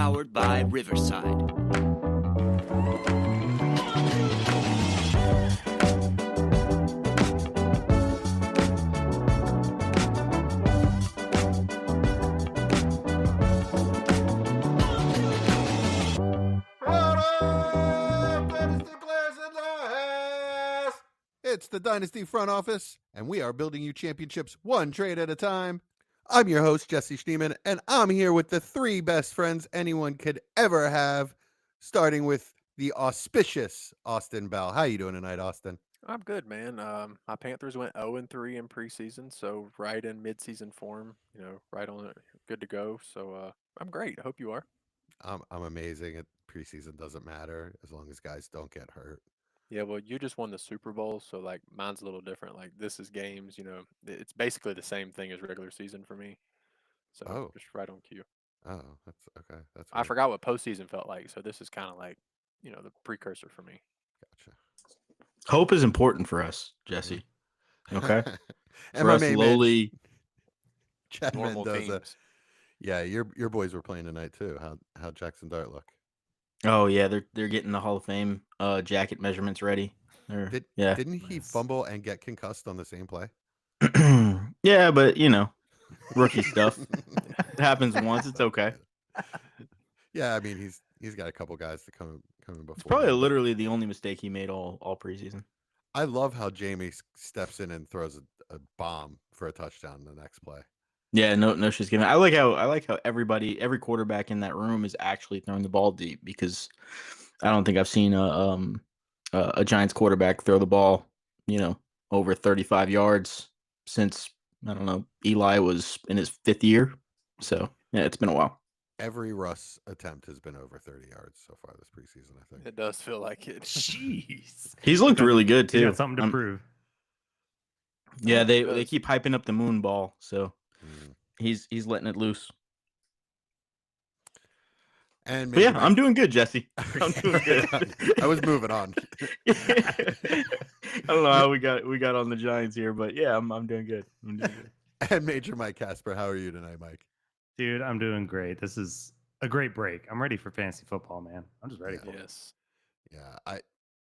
powered by Riverside. It's the Dynasty front office, and we are building you championships one trade at a time. I'm your host, Jesse Schneeman, and I'm here with the three best friends anyone could ever have, starting with the auspicious Austin Bell. How you doing tonight, Austin? I'm good, man. My Panthers went 0-3 in preseason, so right in midseason form, right on it, good to go. So I'm great. I hope you are. I'm amazing. Preseason doesn't matter as long as guys don't get hurt. Yeah, well, you just won the Super Bowl, so like mine's a little different. Like this is games, it's basically the same thing as regular season for me. So Oh, just right on cue. that's okay. That's I weird. forgot what postseason felt like, so this is kind of like, the precursor for me. Gotcha. Hope is important for us, Jesse. Okay. And For my us main man, lowly. Chad Normal Mendoza. teams. Yeah, your boys were playing tonight too. How Jackson Dart look? Oh yeah, they're getting the Hall of Fame jacket measurements ready. Didn't he fumble and get concussed on the same play? Yeah, but rookie stuff. It happens once. It's okay. Yeah, I mean he's got a couple guys to come in before. It's probably him, literally the only mistake he made all preseason. I love how Jamie steps in and throws a bomb for a touchdown in the next play. Yeah, no, she's giving. I like how every quarterback in that room is actually throwing the ball deep, because I don't think I've seen a Giants quarterback throw the ball, over 35 yards since, I don't know, Eli was in his 5th year. So yeah, it's been a while. Every Russ attempt has been over 30 yards so far this preseason, I think. It does feel like it. Jeez. He's looked really good too. He got something to prove. Yeah, they keep hyping up the moon ball, so he's letting it loose. And but yeah, I'm doing good, Jesse. I'm doing good. I was moving on. I don't know how we got on the Giants here, but yeah, I'm doing good. I'm doing good. And Major Mike Casper, how are you tonight, Mike? Dude, I'm doing great. This is a great break. I'm ready for fantasy football, man. I'm just ready for it. Yes. Yeah,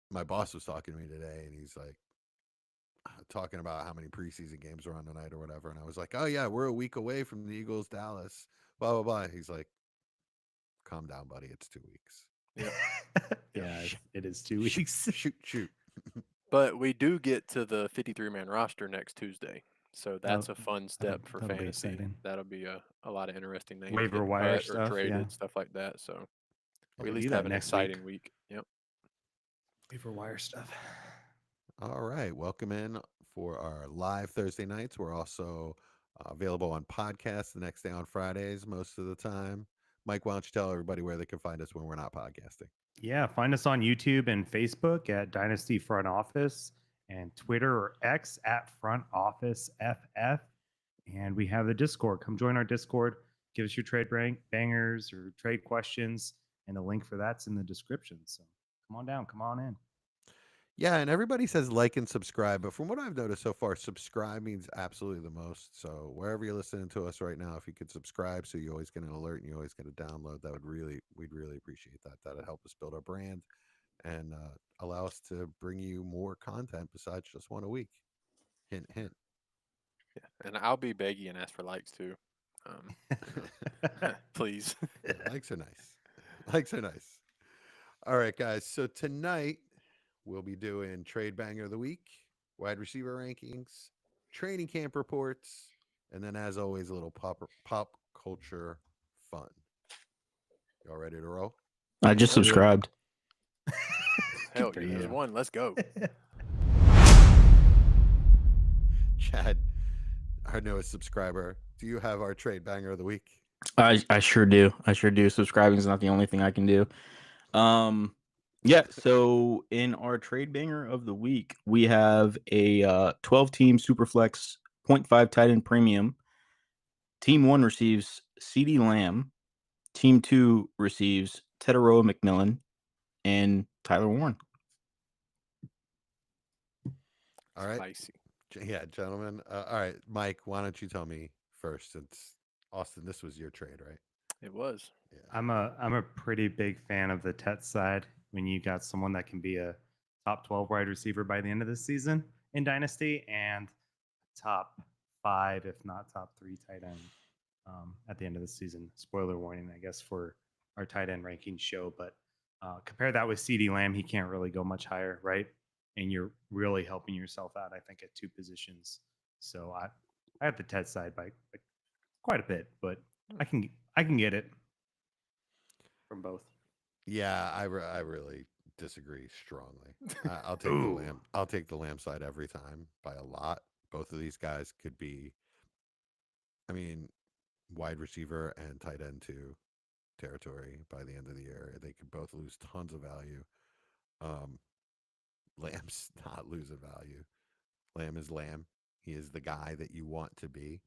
my boss was talking to me today, and he's like talking about how many preseason games are on tonight or whatever, and I was like, oh yeah, we're a week away from the Eagles Dallas, blah blah blah. He's like, calm down, buddy. It's 2 weeks. Yep. Yeah, it is 2 weeks. Shoot. But we do get to the 53-man roster next Tuesday. So that's a fun step for that'll be fantasy. exciting. That'll be a lot of interesting names. Waiver getting wire cut stuff, or traded, yeah. stuff like that. So we We at do least that have an next exciting week. Yep. Waiver wire stuff. All right, welcome in for our live Thursday nights. We're also available on podcasts the next day on Fridays most of the time. Mike, why don't you tell everybody where they can find us when we're not podcasting? Yeah, find us on YouTube and Facebook at Dynasty Front Office, and Twitter or X at Front Office FF. And we have the Discord. Come join our Discord. Give us your trade bangers or trade questions, and the link for that's in the description. So come on down, come on in. Yeah, and everybody says like and subscribe, but from what I've noticed so far, subscribe means absolutely the most. So wherever you're listening to us right now, if you could subscribe so you always get an alert and you always get a download, we'd really appreciate that. That'd help us build our brand and allow us to bring you more content besides just one a week. Hint, hint. Yeah. And I'll be beggy and ask for likes too. Please. Likes are nice. Likes are nice. All right, guys. So tonight we'll be doing Trade Banger of the Week, wide receiver rankings, training camp reports, and then, as always, a little pop culture fun. Y'all ready to roll? I just subscribed. Hell yeah, there's one. Let's go. Chad, our newest subscriber, do you have our Trade Banger of the Week? I sure do. Subscribing is not the only thing I can do. Yeah, so in our trade banger of the week, we have a 12-team Superflex 0.5 tight end premium. Team 1 receives CeeDee Lamb. Team 2 receives Tedoroa McMillan and Tyler Warren. All right. Spicy. Yeah, gentlemen. All right, Mike, why don't you tell me first, since Austin, this was your trade, right? It was. Yeah. I'm a pretty big fan of the Tet side when you got someone that can be a top 12 wide receiver by the end of the season in Dynasty and top 5, if not top 3 tight end at the end of the season. Spoiler warning, I guess, for our tight end ranking show. But compare that with CeeDee Lamb, he can't really go much higher, right? And you're really helping yourself out, I think, at 2 positions. So I have the Tet side by quite a bit, but I can get it from both. Yeah, I really disagree strongly. I'll take the Ooh. Lamb. I'll take the Lamb side every time by a lot. Both of these guys could be, I mean, wide receiver and tight end 2 territory by the end of the year. They could both lose tons of value. Lamb's not losing value. Lamb is Lamb. He is the guy that you want to be.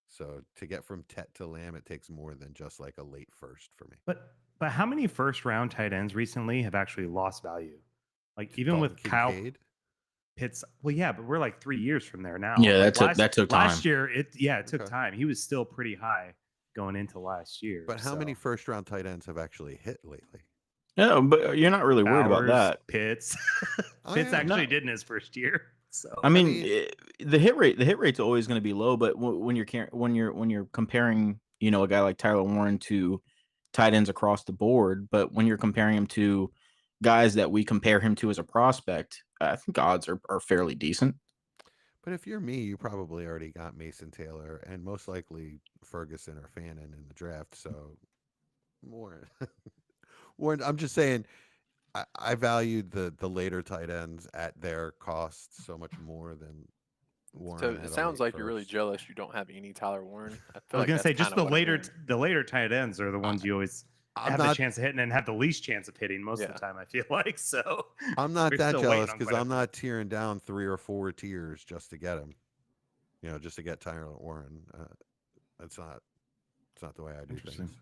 So to get from Tet to Lamb, it takes more than just like a late first for me. But how many first round tight ends recently have actually lost value? Like even with Dalton Kyle Kincaid? Pitts, well, yeah, but we're like 3 years from there now. Yeah, Like that took time. last year. It took Okay. time. He was still pretty high going into last year. But how so. many first round tight ends have actually hit lately? No, but you're not really worried about Bowers, that. Pitts, I Pitts am. actually No. did in his first year. So I mean, mean- the hit rate's always going to be low, but when you're comparing, a guy like Tyler Warren to tight ends across the board, but when you're comparing him to guys that we compare him to as a prospect, I think odds are fairly decent. But if you're me, you probably already got Mason Taylor and most likely Ferguson or Fannin in the draft. So Warren, Warren. I'm just saying, I valued the later tight ends at their cost so much more than Warren. So at a it sounds late like you're really first. jealous you don't have any Tyler Warren. I I feel was like gonna that's say just kinda what I'm hearing. the later tight ends are the ones you always I'm have the not. chance of hitting and have the least chance of hitting most of Yeah. the time. I feel like so. I'm not we're that still waiting jealous on because quite a I'm few. not tearing down 3 or 4 tiers just to get him. Just to get Tyler Warren. It's not the way I do Interesting. things.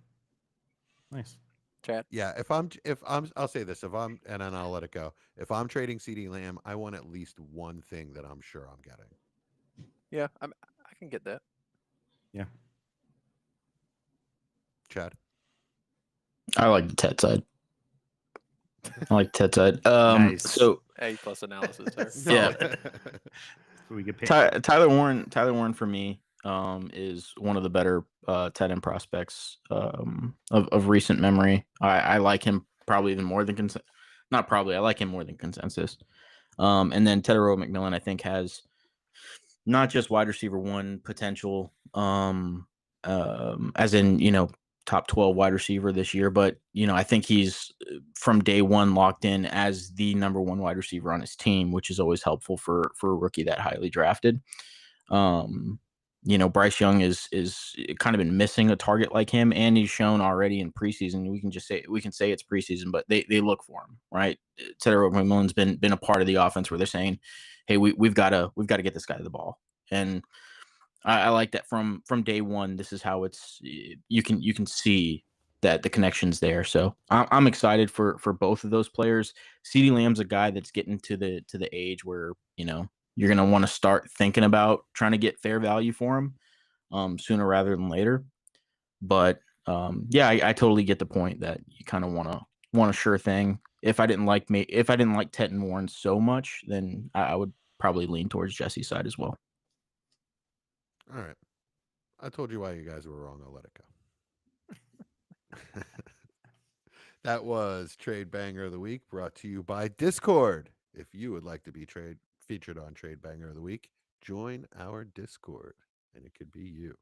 Nice. Chad. Yeah, I'll say this, and then I'll let it go. If I'm trading CeeDee Lamb, I want at least one thing that I'm sure I'm getting. Yeah, I can get that. Yeah. Chad. I like the Tet side. I like Tet side. Nice. So A+ analysis there. Yeah. We get paid. Tyler Warren for me is one of the better tight end prospects of recent memory. I like him probably even more than not probably. I like him more than consensus. And then Tedero McMillan, I think, has not just wide receiver 1 potential, as in top 12 wide receiver this year, but I think he's from day one locked in as the number 1 wide receiver on his team, which is always helpful for a rookie that highly drafted. Bryce Young is kind of been missing a target like him, and he's shown already in preseason. We can say it's preseason, but they look for him, right? Tedero McMillan's been a part of the offense where they're saying, hey, we've got to get this guy the ball, and I like that from day one. This is how it's you can see that the connection's there. So I'm excited for both of those players. CeeDee Lamb's a guy that's getting to the age where you're gonna want to start thinking about trying to get fair value for him sooner rather than later. But yeah, I totally get the point that you kind of want a sure thing. If I didn't like Tet and Warren so much, then I would probably lean towards Jesse's side as well. All right. I told you why you guys were wrong. I'll let it go. That was Trade Banger of the Week, brought to you by Discord. If you would like to be featured on Trade Banger of the Week, join our Discord, and it could be you.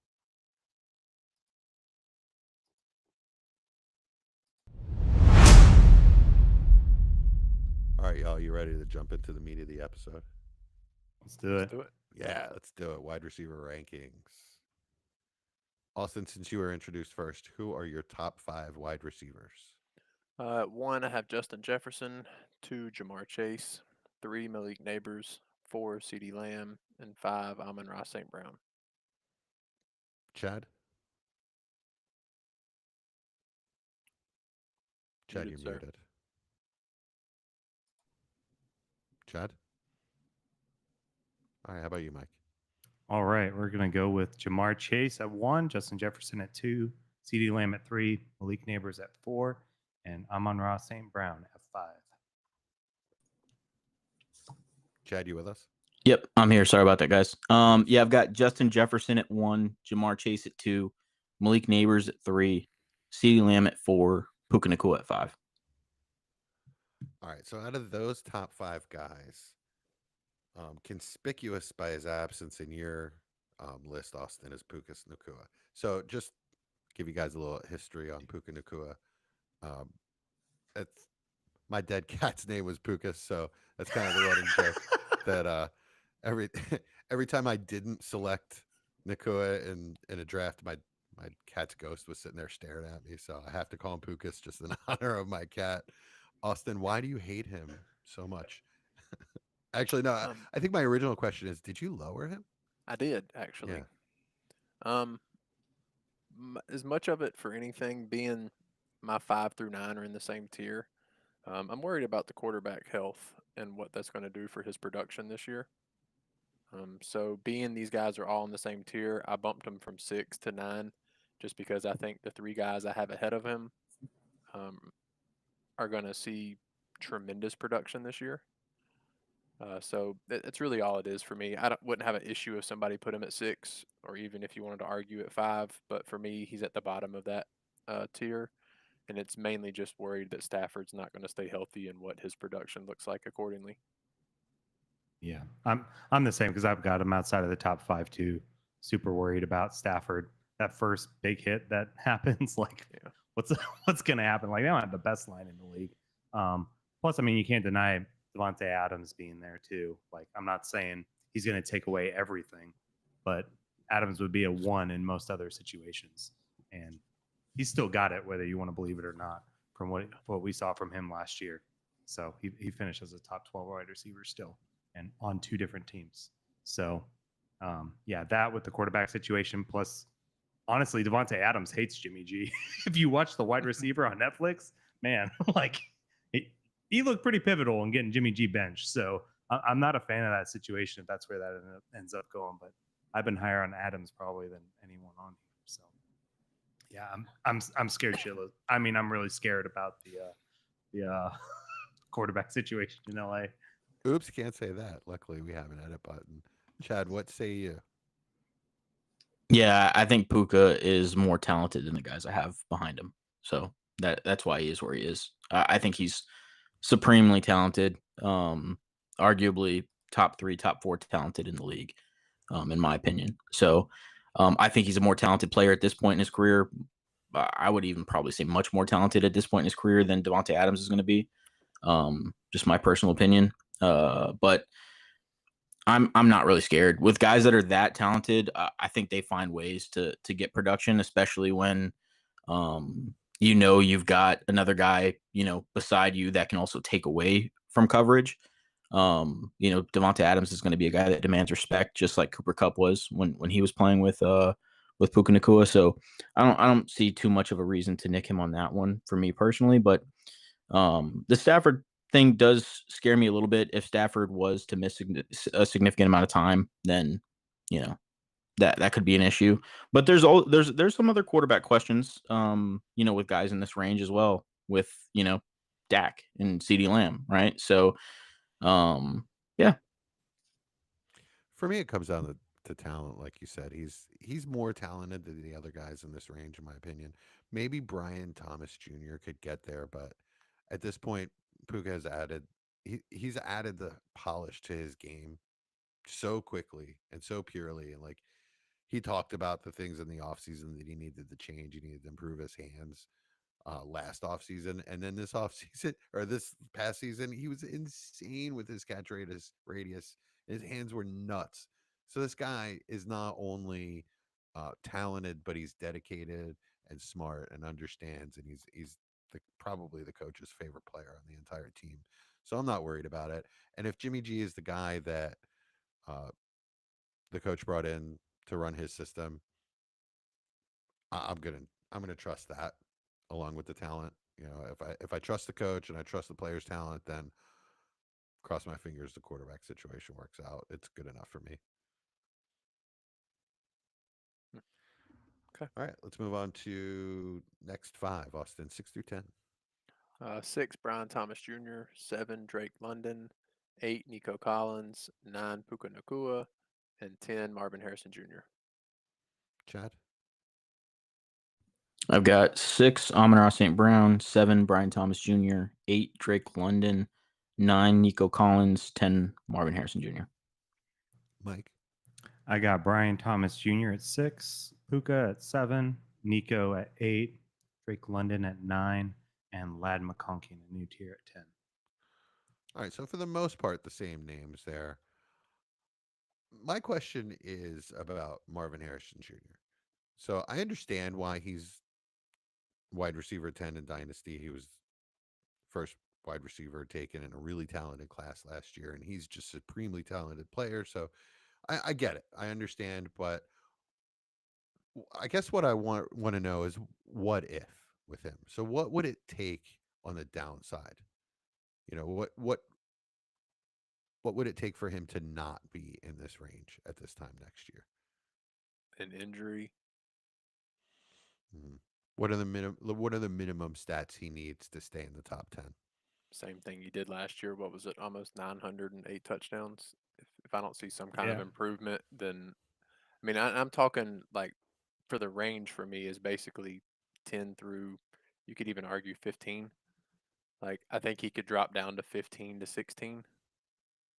All right, y'all, you ready to jump into the meat of the episode? Let's do it. Do it. Yeah, let's do it. Wide receiver rankings. Austin, since you were introduced first, who are your top 5 wide receivers? 1, I have Justin Jefferson. 2, Jamar Chase. 3, Malik Neighbors. 4, CeeDee Lamb. And 5, Amon-Ra St. Brown. Chad? Chad, Muted, you're sir. muted. Chad? All right, how about you, Mike? All right, we're gonna go with Jamar Chase at 1, Justin Jefferson at 2, CeeDee Lamb at 3, Malik Neighbors at 4, and Amon-Ra St. Brown at 5. Chad, you with us? Yep, I'm here. Sorry about that, guys. Yeah, I've got Justin Jefferson at 1, Jamar Chase at 2, Malik Neighbors at 3, CeeDee Lamb at 4, Puka Nacua at 5. All right. So out of those top 5 guys, conspicuous by his absence in your list, Austin, is Puka Nacua. So just give you guys a little history on Puka Nacua. Um, it's, my dead cat's name was Puka, so that's kind of the running joke that every every time I didn't select Nacua in a draft, my cat's ghost was sitting there staring at me. So I have to call him Pukas just in honor of my cat. Austin, why do you hate him so much? Actually, no. I think my original question is: did you lower him? I did actually. Yeah. As much of it for anything being my 5 through 9 are in the same tier. I'm worried about the quarterback health and what that's going to do for his production this year. So being these guys are all in the same tier, I bumped him from 6 to 9, just because I think the 3 guys I have ahead of him are going to see tremendous production this year. So it's really all it is for me. Wouldn't have an issue if somebody put him at 6, or even if you wanted to argue at 5. But for me, he's at the bottom of that tier, and it's mainly just worried that Stafford's not going to stay healthy and what his production looks like accordingly. Yeah, I'm the same because I've got him outside of the top 5 too. Super worried about Stafford. That first big hit that happens, like, Yeah. what's going to happen? Like, they don't have the best line in the league. Plus, I mean, you can't deny Devontae Adams being there too. Like, I'm not saying he's going to take away everything, but Adams would be a 1 in most other situations, and he's still got it, whether you want to believe it or not, from what we saw from him last year. So he finished as a top 12 wide receiver still, and on 2 different teams. So, yeah, that with the quarterback situation, plus, honestly, Devontae Adams hates Jimmy G. If you watch The Wide Receiver on Netflix, man, like, he looked pretty pivotal in getting Jimmy G benched. So I'm not a fan of that situation if that's where that ends up going. But I've been higher on Adams probably than anyone on here. So yeah, I'm scared shitless. I mean, I'm really scared about the quarterback situation in LA. Oops, can't say that. Luckily, we have an edit button. Chad, what say you? Yeah, I think Puka is more talented than the guys I have behind him. So that's why he is where he is. I think he's supremely talented. Arguably top 3, top 4 talented in the league, in my opinion. So I think he's a more talented player at this point in his career. I would even probably say much more talented at this point in his career than Devontae Adams is going to be. Just my personal opinion. But I'm not really scared with guys that are that talented. I think they find ways to get production, especially when you've got another guy beside you that can also take away from coverage. Devontae Adams is going to be a guy that demands respect, just like Cooper Kupp was when he was playing with Puka Nacua. So I don't see too much of a reason to nick him on that one for me personally. But the Stafford thing does scare me a little bit. If Stafford was to miss a significant amount of time, then that could be an issue. But there's some other quarterback questions, with guys in this range as well, with Dak and CeeDee Lamb, right? So, yeah. For me, it comes down to talent, like you said. He's more talented than the other guys in this range, in my opinion. Maybe Brian Thomas Jr. could get there, but at this point, Puka has he's added the polish to his game so quickly and so purely, and like he talked about the things in the offseason that he needed to change. He needed to improve his hands last offseason. And then this offseason or this past season, he was insane with his catch radius. His hands were nuts. So this guy is not only talented, but he's dedicated and smart and understands. And he's probably the coach's favorite player on the entire team. So I'm not worried about it. And if Jimmy G is the guy that the coach brought in to run his system, I'm gonna trust that along with the talent. If I trust the coach and I trust the player's talent, then cross my fingers the quarterback situation works out. It's good enough for me. All right, let's move on to next 5, Austin, 6 through 10. 6, Brian Thomas Jr., 7, Drake London, 8, Nico Collins, 9, Puka Nakua, and 10, Marvin Harrison Jr. Chad? I've got 6, Amon-Ra St. Brown, 7, Brian Thomas Jr., 8, Drake London, 9, Nico Collins, 10, Marvin Harrison Jr. Mike? I got Brian Thomas Jr. at 6, Puka at 7, Nico at 8, Drake London at 9, and Lad McConkey in a new tier at 10. All right, so for the most part, the same names there. My question is about Marvin Harrison Jr. So I understand why he's wide receiver 10 in Dynasty. He was first wide receiver taken in a really talented class last year, and he's just a supremely talented player. So I get it. I understand, but I guess what I want to know is what if with him. So what would it take on the downside? You know, what would it take for him to not be in this range at this time next year? An injury. Mhm. What are the minimum stats he needs to stay in the top 10? Same thing you did last year. What was it? Almost 908 touchdowns. If I don't see some kind of Yeah. improvement, then I mean, I'm talking like for the range for me is basically 10 through, you could even argue 15. Like, I think he could drop down to 15 to 16.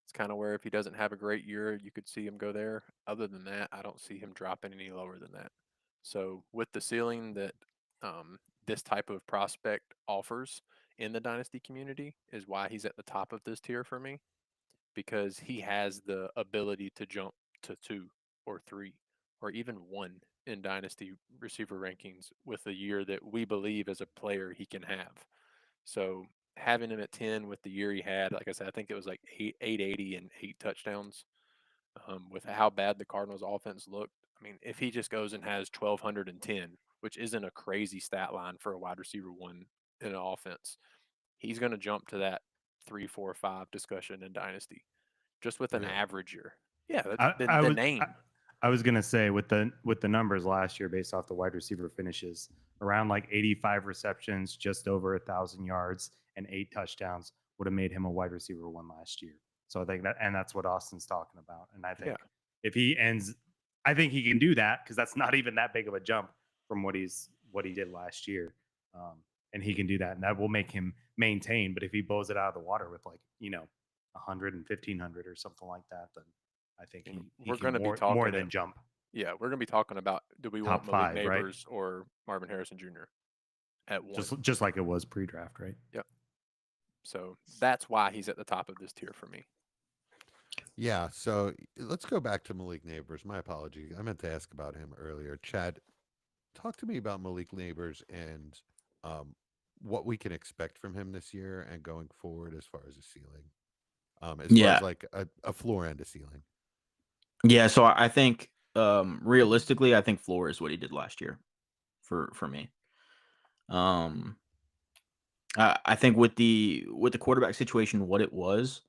It's kind of where if he doesn't have a great year, you could see him go there. Other than that, I don't see him dropping any lower than that. So, with the ceiling that this type of prospect offers in the dynasty community, is why he's at the top of this tier for me, because he has the ability to jump to 2 or 3 or even 1 in dynasty receiver rankings with a year that we believe as a player he can have. So having him at 10 with the year he had, like I said, I think it was like 880 and 8 touchdowns. With how bad the Cardinals offense looked, I mean, if he just goes and has 1,210, which isn't a crazy stat line for a wide receiver 1 in an offense, he's going to jump to that 3, 4, 5 discussion in dynasty just with an Really? average year. Yeah, that's I, I the was name. I was gonna say with the numbers last year based off the wide receiver finishes, around like 85 receptions, just over 1,000 yards, and 8 touchdowns would have made him a wide receiver 1 last year. So I think that's what Austin's talking about. And I think Yeah. if he ends, I think he can do that because that's not even that big of a jump from what he did last year. And he can do that, and that will make him maintain. But if he blows it out of the water with 100 and 1,500 or something like that, then I think And he we're can going to be more talking than jump. yeah, we're going to be talking about, do we want Top Malik 5, right? Neighbors or Marvin Harrison Jr. at 1? Just like it was pre-draft, right? Yep. So that's why he's at the top of this tier for me. Yeah, so let's go back to Malik Neighbors. My apology. I meant to ask about him earlier. Chad, talk to me about Malik Neighbors and what we can expect from him this year and going forward as far as a ceiling. As far Yeah. as like a floor and a ceiling. Yeah, so I think realistically, I think floor is what he did last year for me. I think with the quarterback situation, what it was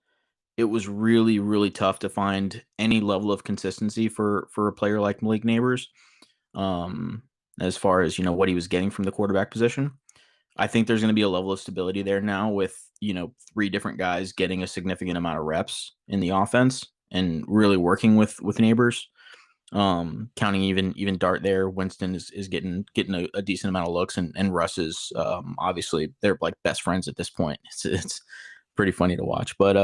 really, really tough to find any level of consistency for a player like Malik Neighbors. As far as what he was getting from the quarterback position, I think there's going to be a level of stability there now with 3 different guys getting a significant amount of reps in the offense and really working with Neighbors. Counting even Dart there, Winston is getting a decent amount of looks, and Russ is obviously they're like best friends at this point. It's pretty funny to watch, but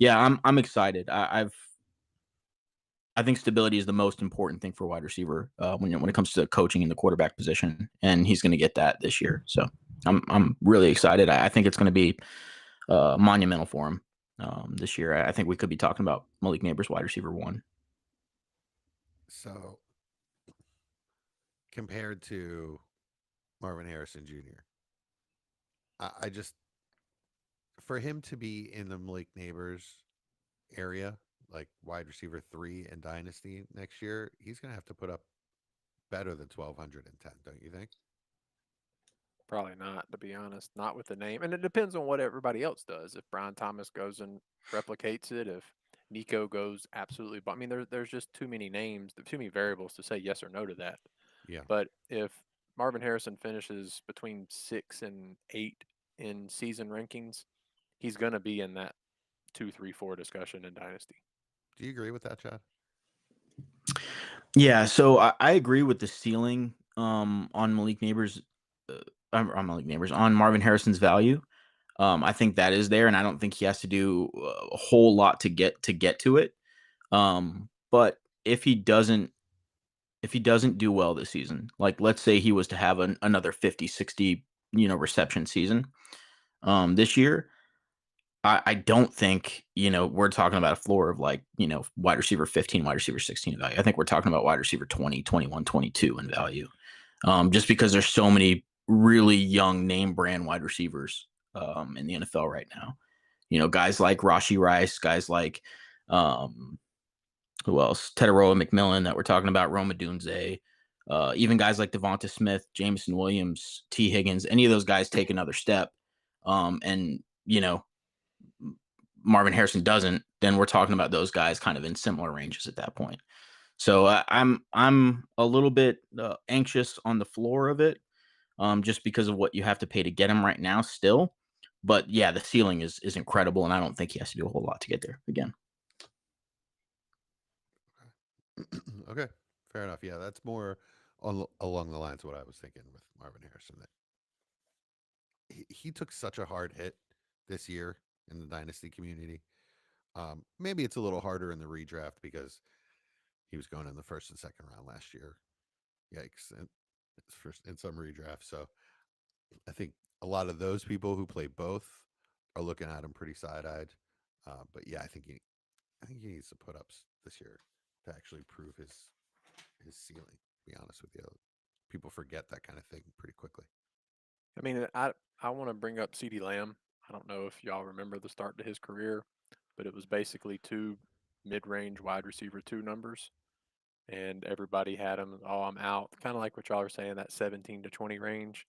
yeah, I'm excited. I think stability is the most important thing for a wide receiver when it comes to coaching in the quarterback position, and he's going to get that this year. So I'm really excited. I think it's going to be monumental for him this year. I think we could be talking about Malik Neighbors, wide receiver 1. So compared to Marvin Harrison Jr., I just for him to be in the Malik Neighbors area, like wide receiver 3 in Dynasty next year, he's gonna have to put up better than 1,210, don't you think? Probably not, to be honest. Not with the name. And it depends on what everybody else does. If Brian Thomas goes and replicates it, if Nico goes absolutely, I mean, there's just too many names, too many variables to say yes or no to that. Yeah. But if Marvin Harrison finishes between 6 and 8 in season rankings, he's going to be in that 2, 3, 4 discussion in Dynasty. Do you agree with that, Chad? Yeah, so I agree with the ceiling on Malik Neighbors, on Marvin Harrison's value. I think that is there, and I don't think he has to do a whole lot to get to it. But if he doesn't do well this season, like let's say he was to have another 50, 60, reception season this year, I don't think, we're talking about a floor of like, wide receiver 15, wide receiver 16 in value. I think we're talking about wide receiver 20, 21, 22 in value. Just because there's so many really young name brand wide receivers in the NFL right now. Guys like Rashee Rice, guys like who else? Tedoroa McMillan that we're talking about, Rome Odunze, even guys like Devonta Smith, Jameson Williams, T. Higgins, any of those guys take another step. And Marvin Harrison doesn't, then we're talking about those guys kind of in similar ranges at that point. So I'm a little bit anxious on the floor of it, just because of what you have to pay to get him right now still. But yeah, the ceiling is incredible, and I don't think he has to do a whole lot to get there again. Okay, fair enough. Yeah, that's more along the lines of what I was thinking with Marvin Harrison. That he took such a hard hit this year in the Dynasty community. Maybe it's a little harder in the redraft because he was going in the first and second round last year. Yikes. And first in some redraft. So I think a lot of those people who play both are looking at him pretty side-eyed. But yeah, I think he needs to put up this year to actually prove his ceiling. To be honest with you, people forget that kind of thing pretty quickly. I mean, I want to bring up CeeDee Lamb. I don't know if y'all remember the start to his career, but it was basically 2 mid-range wide receiver 2 numbers, and everybody had him. Oh, I'm out. Kind of like what y'all are saying, that 17 to 20 range.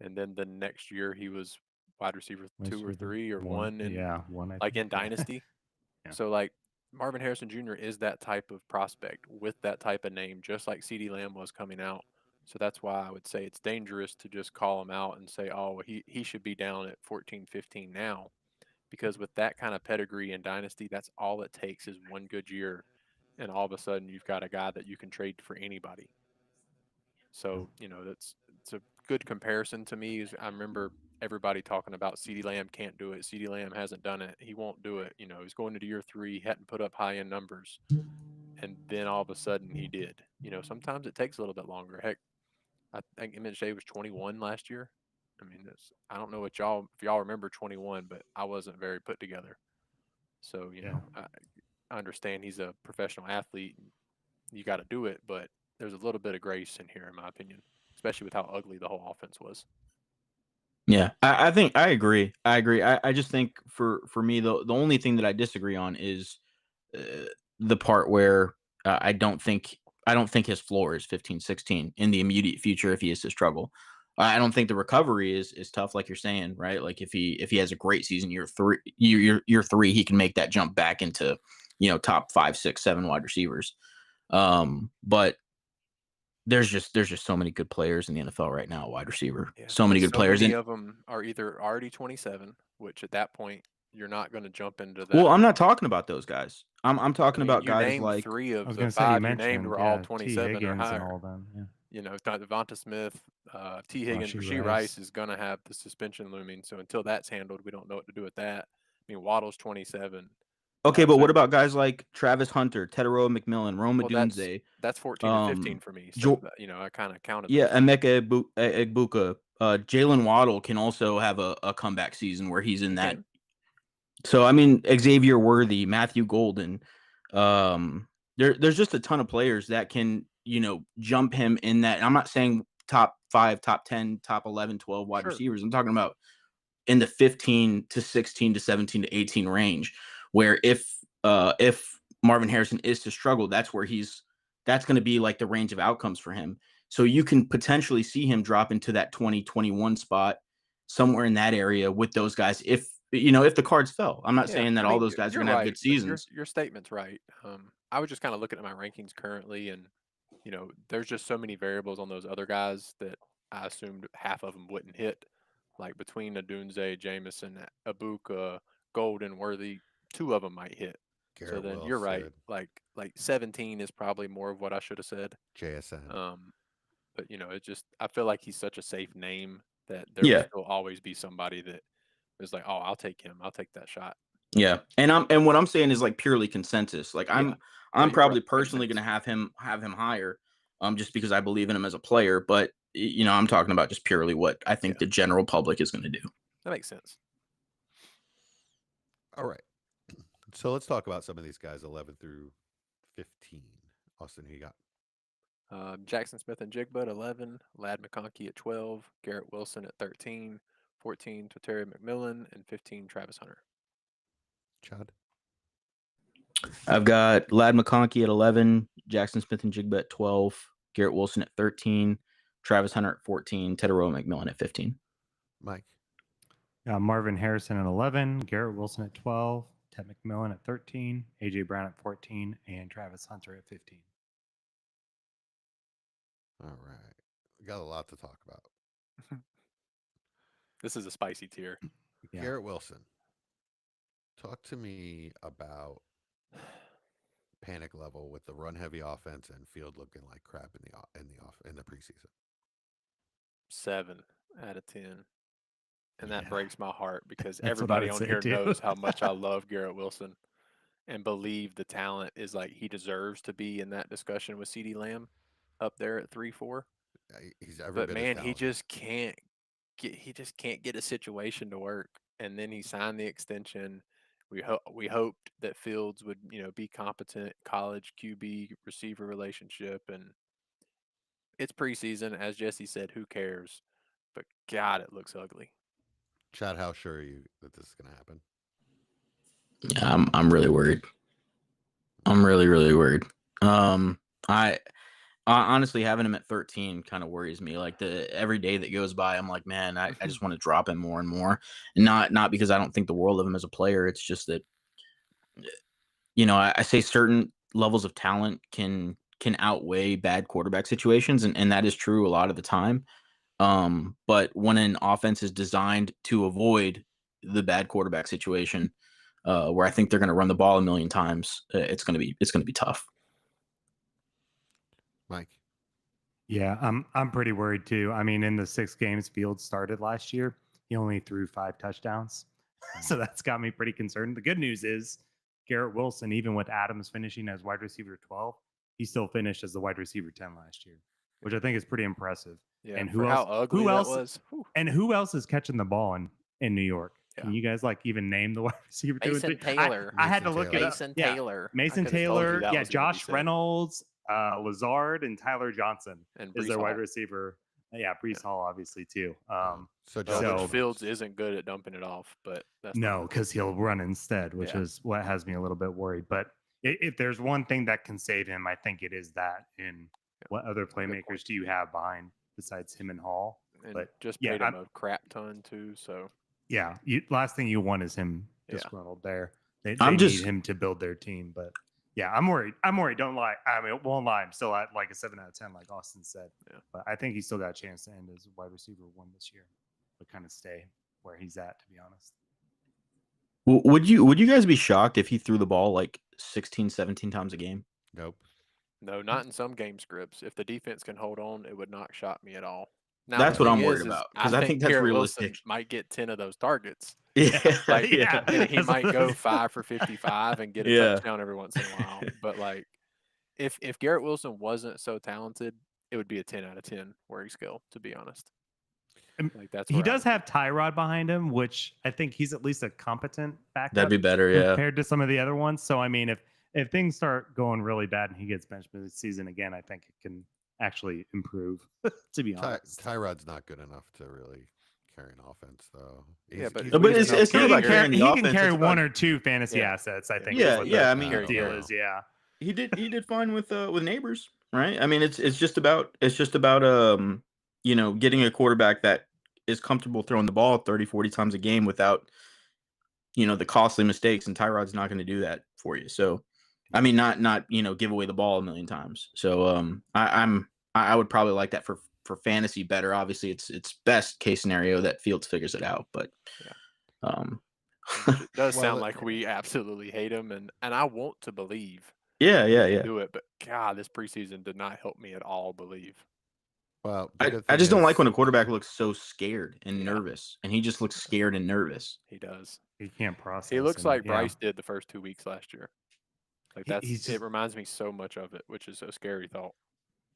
And then the next year he was wide receiver 2 or 3 or 1 in one. in Dynasty. Yeah. So like Marvin Harrison Jr. is that type of prospect with that type of name, just like CeeDee Lamb was coming out. So that's why I would say it's dangerous to just call him out and say, oh, he should be down at 14, 15 now. Because with that kind of pedigree in Dynasty, that's all it takes is one good year. And all of a sudden you've got a guy that you can trade for anybody. So, it's a good comparison to me. I remember everybody talking about CeeDee Lamb can't do it. CeeDee Lamb hasn't done it. He won't do it. He's going into year 3, hadn't put up high end numbers. And then all of a sudden he did. Sometimes it takes a little bit longer. Heck, I think Image Day was 21 last year. I mean, I don't know if y'all remember 21, but I wasn't very put together. So, I understand he's a professional athlete. You got to do it, but there's a little bit of grace in here, in my opinion, especially with how ugly the whole offense was. Yeah, I think I agree. I just think for me, the only thing that I disagree on is the part where I don't think his floor is 15, 16 in the immediate future if he is to struggle. I don't think the recovery is tough, like you're saying, right? Like if he has a great season year 3, year 3, he can make that jump back into top 5, 6, 7 wide receivers. But there's just so many good players in the NFL right now, wide receiver. Yeah. So many good players. Many of them are either already 27, which at that point you're not going to jump into that. Well, I'm not talking about those guys. I'm talking about you guys named like 3 I of was the going to say 5 you you named mentioned were all T. 27 or Higgins higher. and all them. Yeah. It's not Devonta Smith, T. Higgins, Rashee Rice is going to have the suspension looming. So until that's handled, we don't know what to do with that. I mean, Waddle's 27. Okay, but what about guys like Travis Hunter, Tedoroa McMillan, Rome Odunze? That's 14 and 15 for me. So I kind of counted. Yeah, Emeka Egbuka, Jalen Waddle can also have a comeback season where he's in that. So I mean, Xavier Worthy, Matthew Golden, there's just a ton of players that can jump him in that. I'm not saying top 5, top 10, top 11, 12 wide receivers. I'm talking about in the 15 to 16 to 17 to 18 range, where if Marvin Harrison is to struggle, that's going to be like the range of outcomes for him. So you can potentially see him drop into that 2021 spot somewhere in that area with those guys. If the cards fell, I'm not saying that all those guys are going to have good seasons. Your statement's right. I was just kind of looking at my rankings currently, and there's just so many variables on those other guys that I assumed half of them wouldn't hit. Like between Adunze, Jameson, Abuka, Golden, Worthy, 2 of them might hit. So Garrett then you're right. Wilson, Like 17 is probably more of what I should have said. JSN. But it just I feel like he's such a safe name that there Yeah. will still always be somebody that is like, oh, I'll take him. I'll take that shot. Yeah, and what I'm saying is like purely consensus. Like I'm you're probably right. personally Makes going to have him higher, just because I believe in him as a player. But I'm talking about just purely what I think the general public is going to do. That makes sense. All right. So let's talk about some of these guys, 11 through 15. Austin, who you got? Jackson Smith and Jigba at 11, Lad McConkey at 12, Garrett Wilson at 13, 14 Terry McMillan, and 15 Travis Hunter. Chad? I've got Lad McConkey at 11, Jackson Smith and Jigba at 12, Garrett Wilson at 13, Travis Hunter at 14, Teteroa McMillan at 15. Mike? Marvin Harrison at 11, Garrett Wilson at 12, Ted McMillan at 13, AJ Brown at 14, and Travis Hunter at 15. All right. We got a lot to talk about. This is a spicy tier. Yeah. Garrett Wilson. Talk to me about panic level with the run heavy offense and field looking like crap in the preseason. 7 out of 10. And that Yeah. breaks my heart because That's what I everybody would on say here too. knows how much I love Garrett Wilson and believe the talent is like he deserves to be in that discussion with CeeDee Lamb up there at 3-4. He's every But bit man, as he talented. just can't get a situation to work. And then he signed the extension. We hoped that Fields would, be competent college QB receiver relationship, and it's preseason, as Jesse said, who cares? But God, it looks ugly. Chad, how sure are you that this is going to happen? Yeah, I'm really worried. I'm really, really worried. I honestly having him at 13 kind of worries me. Like every day that goes by, I'm like, man, I just want to drop him more and more. And not because I don't think the world of him as a player. It's just that, I say certain levels of talent can outweigh bad quarterback situations, and that is true a lot of the time. But when an offense is designed to avoid the bad quarterback situation, where I think they're going to run the ball a million times, it's going to be tough. Mike? Yeah, I'm pretty worried too. I mean, in the 6 games Fields started last year, he only threw 5 touchdowns. So that's got me pretty concerned. The good news is Garrett Wilson, even with Adams finishing as wide receiver 12, he still finished as the wide receiver 10 last year, which I think is pretty impressive. Yeah, and for how ugly that was. Whew. And who else is catching the ball in New York? Can you guys even name the wide receiver? Mason Taylor. I had to look it up. Mason Yeah. Taylor. Mason Taylor. Yeah, Josh Reynolds, Lazard, and Tyler Johnson and is their wide receiver. Yeah, Brees Hall obviously too. So Fields isn't good at dumping it off, but that's no, because he'll run instead, which is what has me a little bit worried. But if there's one thing that can save him, I think it is that. And what other playmakers do you have behind besides him and Hall? And but just paid him a crap ton too. So yeah, last thing you want is him disgruntled there. They need him to build their team, but. Yeah, I'm worried. Don't lie. I mean, won't lie. I'm still at like a 7 out of 10, like Austin said. Yeah. But I think he's still got a chance to end as wide receiver 1 this year, but kind of stay where he's at, to be honest. Would you guys be shocked if he threw the ball like 16, 17 times a game? Nope. No, not in some game scripts. If the defense can hold on, it would not shock me at all. Now, that's what I'm worried about, because I think that's Garrett realistic. Wilson might get 10 of those targets. Yeah, and he might go 5 for 55 and get a touchdown every once in a while. But like, if Garrett Wilson wasn't so talented, it would be a 10 out of 10 worry skill, to be honest. Like he does have Tyrod behind him, which I think he's at least a competent backup. That'd be better, compared to some of the other ones. So I mean, if things start going really bad and he gets benched this season again, I think it can actually improve. To be honest, Tyrod's not good enough to really carry an offense, though. But it's not about carrying the offense. He can carry 1 or 2 fantasy assets, I think. Yeah. I mean, the deal is, he did fine with neighbors, right? I mean, it's just about getting a quarterback that is comfortable throwing the ball 30, 40 times a game without, the costly mistakes. And Tyrod's not going to do that for you. So, I mean, not give away the ball a million times. So I would probably like that for fantasy better. Obviously, it's best case scenario that Fields figures it out, but Yeah. um, It does Well, sound like we absolutely hate him, and I want to believe yeah, he can yeah. do it, but God, this preseason did not help me at all believe. well, the good I thing just don't like is- when a quarterback looks so scared and Yeah. nervous, and he just looks scared and nervous. He does. He can't process. He looks and, like yeah. Bryce did the first 2 weeks last year. Like He's it just, reminds me so much of it, which is a scary thought.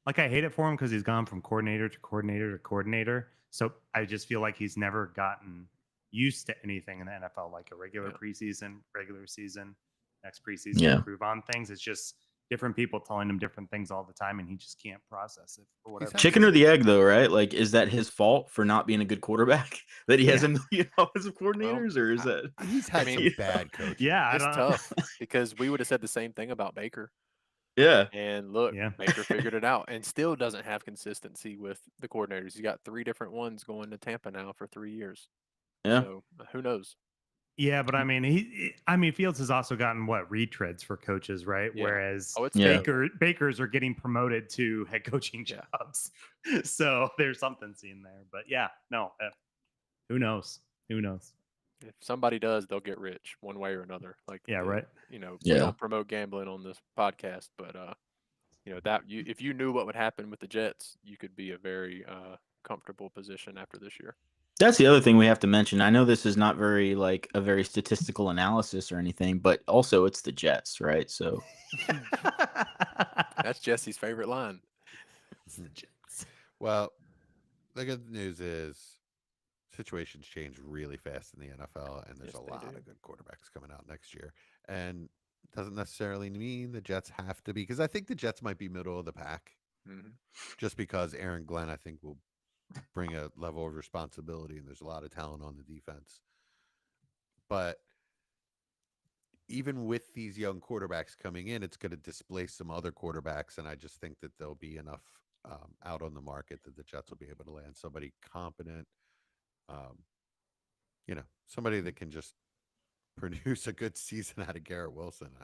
like, I hate it for him because he's gone from coordinator to coordinator to coordinator. So I just feel like he's never gotten used to anything in the NFL, like a regular Yeah. preseason, regular season, next preseason, Yeah. improve on things. It's just different people telling him different things all the time, and he just can't process it for whatever. had Chicken some- or the egg, though, right? Like, is that his fault for not being a good quarterback that he has Yeah. $1 million offensive coordinators, or is that? He's had I some mean, bad coaching. Yeah, I It's don't tough because we would have said the same thing about Baker. Yeah, And look, Yeah. Baker figured it out and still doesn't have consistency with the coordinators. He's got 3 different ones going to Tampa now for 3 years. yeah. So who knows? Yeah, but I mean, Fields has also gotten retreads for coaches, right? Yeah. Whereas Oh, it's Yeah. Bakers are getting promoted to head coaching Yeah. jobs, so there's something seen there. But yeah, no, who knows? Who knows? If somebody does, they'll get rich one way or another. Like Yeah, right. We Yeah. don't promote gambling on this podcast, but if you knew what would happen with the Jets, you could be a very comfortable position after this year. That's the other thing we have to mention. I know this is not very like a very statistical analysis or anything, but also it's the Jets, right? So That's Jesse's favorite line. It's the Jets. Well, the good news is situations change really fast in the NFL, and there's Yes, a they lot do. of good quarterbacks coming out next year. And doesn't necessarily mean the Jets have to be, because I think the Jets might be middle of the pack, Mhm. just because Aaron Glenn, I think, will bring a level of responsibility, and there's a lot of talent on the defense. But even with these young quarterbacks coming in, it's going to displace some other quarterbacks, and I just think that there'll be enough out on the market that the Jets will be able to land somebody competent, somebody that can just produce a good season out of Garrett Wilson.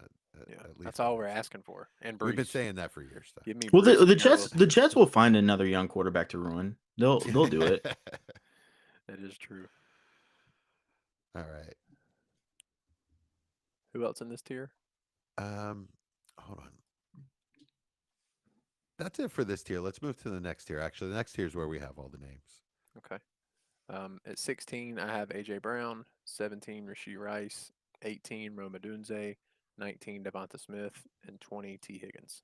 Yeah, At least that's all one we're season. asking for. And Brees. We've been saying that for years, though. Give me well, Brees the and Garrett the Wilson. Jets will find another young quarterback to ruin. They'll do it. That is true. All right. Who else in this tier? Hold on. That's it for this tier. Let's move to the next tier. Actually, the next tier is where we have all the names. Okay. At 16, I have AJ Brown. 17, Rashee Rice. 18, Rome Odunze. 19, Devonta Smith, and 20, T. Higgins.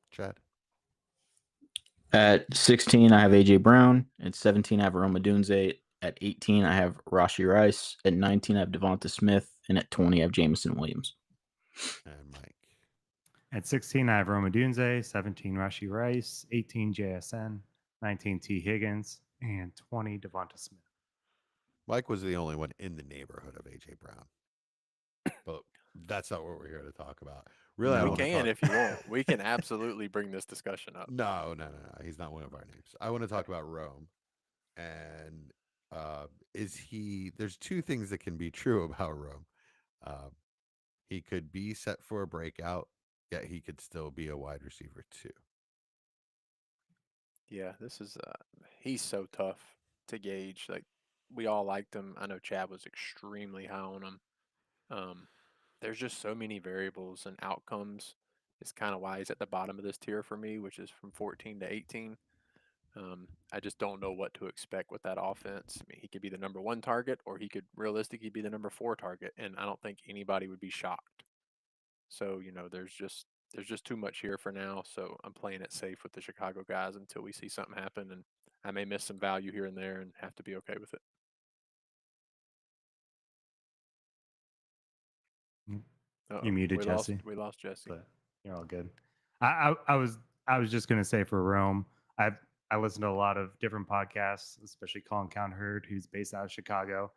Chad. At 16, I have AJ Brown. At 17, I have Roma Dunze. At 18, I have Rashee Rice. At 19, I have Devonta Smith. And at 20, I have Jameson Williams. And Mike. At 16, I have Roma Dunze, 17, Rashee Rice, 18, JSN, 19, T. Higgins, and 20, Devonta Smith. Mike was the only one in the neighborhood of AJ Brown. But that's not what we're here to talk about. Really, I We want to can talk... if you want. We can absolutely bring this discussion up. No. He's not one of our names. I want to talk about Rome. And there's 2 things that can be true about Rome. He could be set for a breakout, yet he could still be a wide receiver too. Yeah, this is he's so tough to gauge. Like we all liked him. I know Chad was extremely high on him. There's just so many variables and outcomes. It's kind of why he's at the bottom of this tier for me, which is from 14 to 18. I just don't know what to expect with that offense. I mean, he could be the number 1 target, or he could realistically be the number 4 target, and I don't think anybody would be shocked. So there's just too much here for now. So I'm playing it safe with the Chicago guys until we see something happen, and I may miss some value here and there and have to be okay with it. Uh-oh, You muted we Jesse. We lost Jesse. But you're all good. I was just gonna say for Rome, I listen to a lot of different podcasts, especially Colin Cowherd, who's based out of Chicago,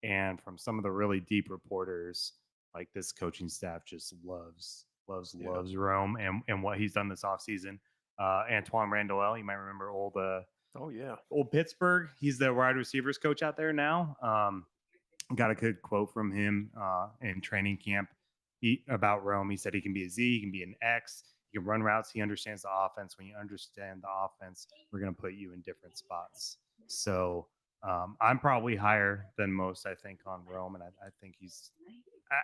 and from some of the really deep reporters, like this coaching staff just loves Rome and what he's done this offseason. Antoine Randall, you might remember old Pittsburgh. He's the wide receivers coach out there now. Got a good quote from him in training camp about Rome. He said he can be a Z, he can be an X, he can run routes, he understands the offense. When you understand the offense, we're going to put you in different spots. So I'm probably higher than most, I think, on Rome, and I think he's.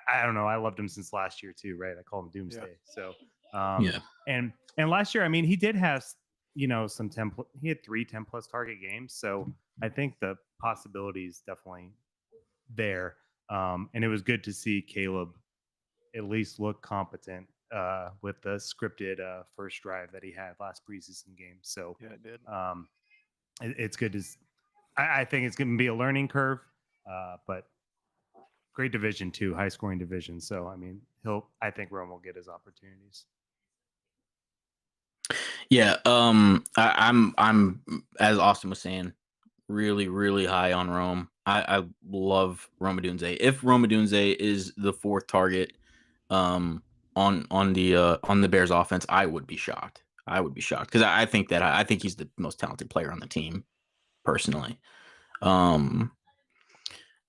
I don't know. I loved him since last year too, right? I call him Doomsday. So, Yeah. and last year, I mean, he did have some 10. He had 3 10+ target games, so I think the possibility is definitely there. And it was good to see Caleb at least look competent with the scripted first drive that he had last preseason game. So Yeah, it did. it's good to. I think it's going to be a learning curve, but great division too, high scoring division. So I mean, I think Rome will get his opportunities. Yeah. I'm as Austin was saying, really, really high on Rome. I love Rome Odunze. If Rome Odunze is the 4th target on the Bears offense, I would be shocked. Because I think he's the most talented player on the team, personally.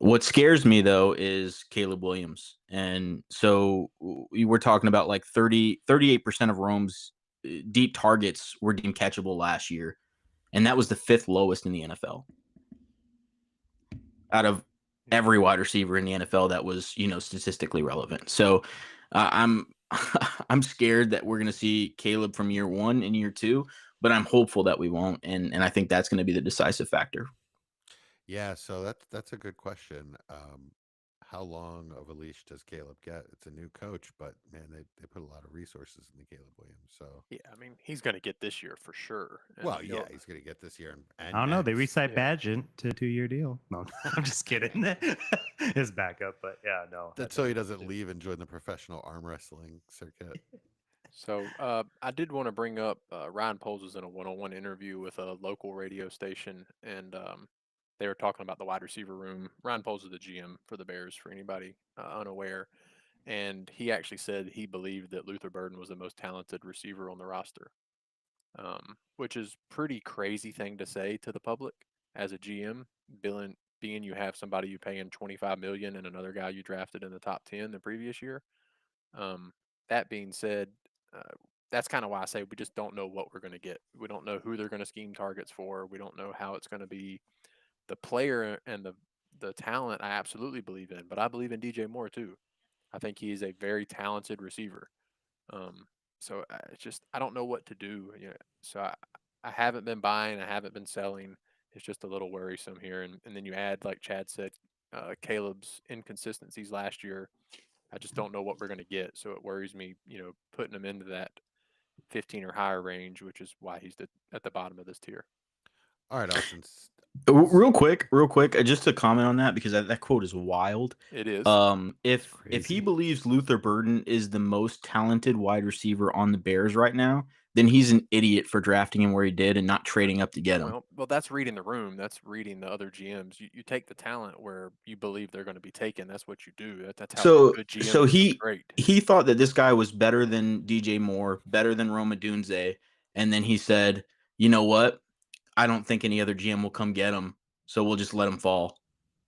What scares me though is Caleb Williams. And so we were talking about like 38% of Rome's deep targets were deemed catchable last year. And that was the 5th lowest in the NFL. Out of every wide receiver in the NFL that was, statistically relevant. So I'm I'm scared that we're going to see Caleb from year 1 and year 2, but I'm hopeful that we won't. And I think that's going to be the decisive factor. Yeah, so that's a good question. How long of a leash does Caleb get? It's a new coach, but man, they put a lot of resources into Caleb Williams. So Yeah, I mean, he's going to get this year for sure. And well, yeah, he's going to get this year and I don't know. They next. re-signed Yeah. Badgett to a 2-year deal. No, I'm just kidding. His backup, but yeah, no. That's so he doesn't leave and join the professional arm wrestling circuit. So I did want to bring up Ryan Poles was in a one-on-one interview with a local radio station, and they were talking about the wide receiver room. Ryan Poles is the GM for the Bears, for anybody unaware, and he actually said he believed that Luther Burden was the most talented receiver on the roster, which is pretty crazy thing to say to the public as a GM, being you have somebody you pay in 25 million and another guy you drafted in the top 10 the previous year. Um, that being said, uh, that's kind of why I say we just don't know what we're going to get. We don't know who they're going to scheme targets for. We don't know how it's going to be. The player and the talent, I absolutely believe in, but I believe in DJ Moore too. I think he is a very talented receiver. Um, so it's just I don't know what to do. So I haven't been buying. I haven't been selling. It's just a little worrisome here. And then you add, like Chad said, Caleb's inconsistencies last year. I just don't know what we're going to get. So it worries me, putting him into that 15 or higher range, which is why he's at the bottom of this tier. All right, Austin. Real quick, just to comment on that, because that quote is wild. It is. If he believes Luther Burden is the most talented wide receiver on the Bears right now, then he's an idiot for drafting him where he did and not trading up to get him. Well, that's reading the room. That's reading the other GMs. You take the talent where you believe they're going to be taken. That's what you do. That's how good GMs So great. he thought that this guy was better than DJ Moore, better than Roma Dunze, and then he said, "You know what? I don't think any other GM will come get him, so we'll just let him fall."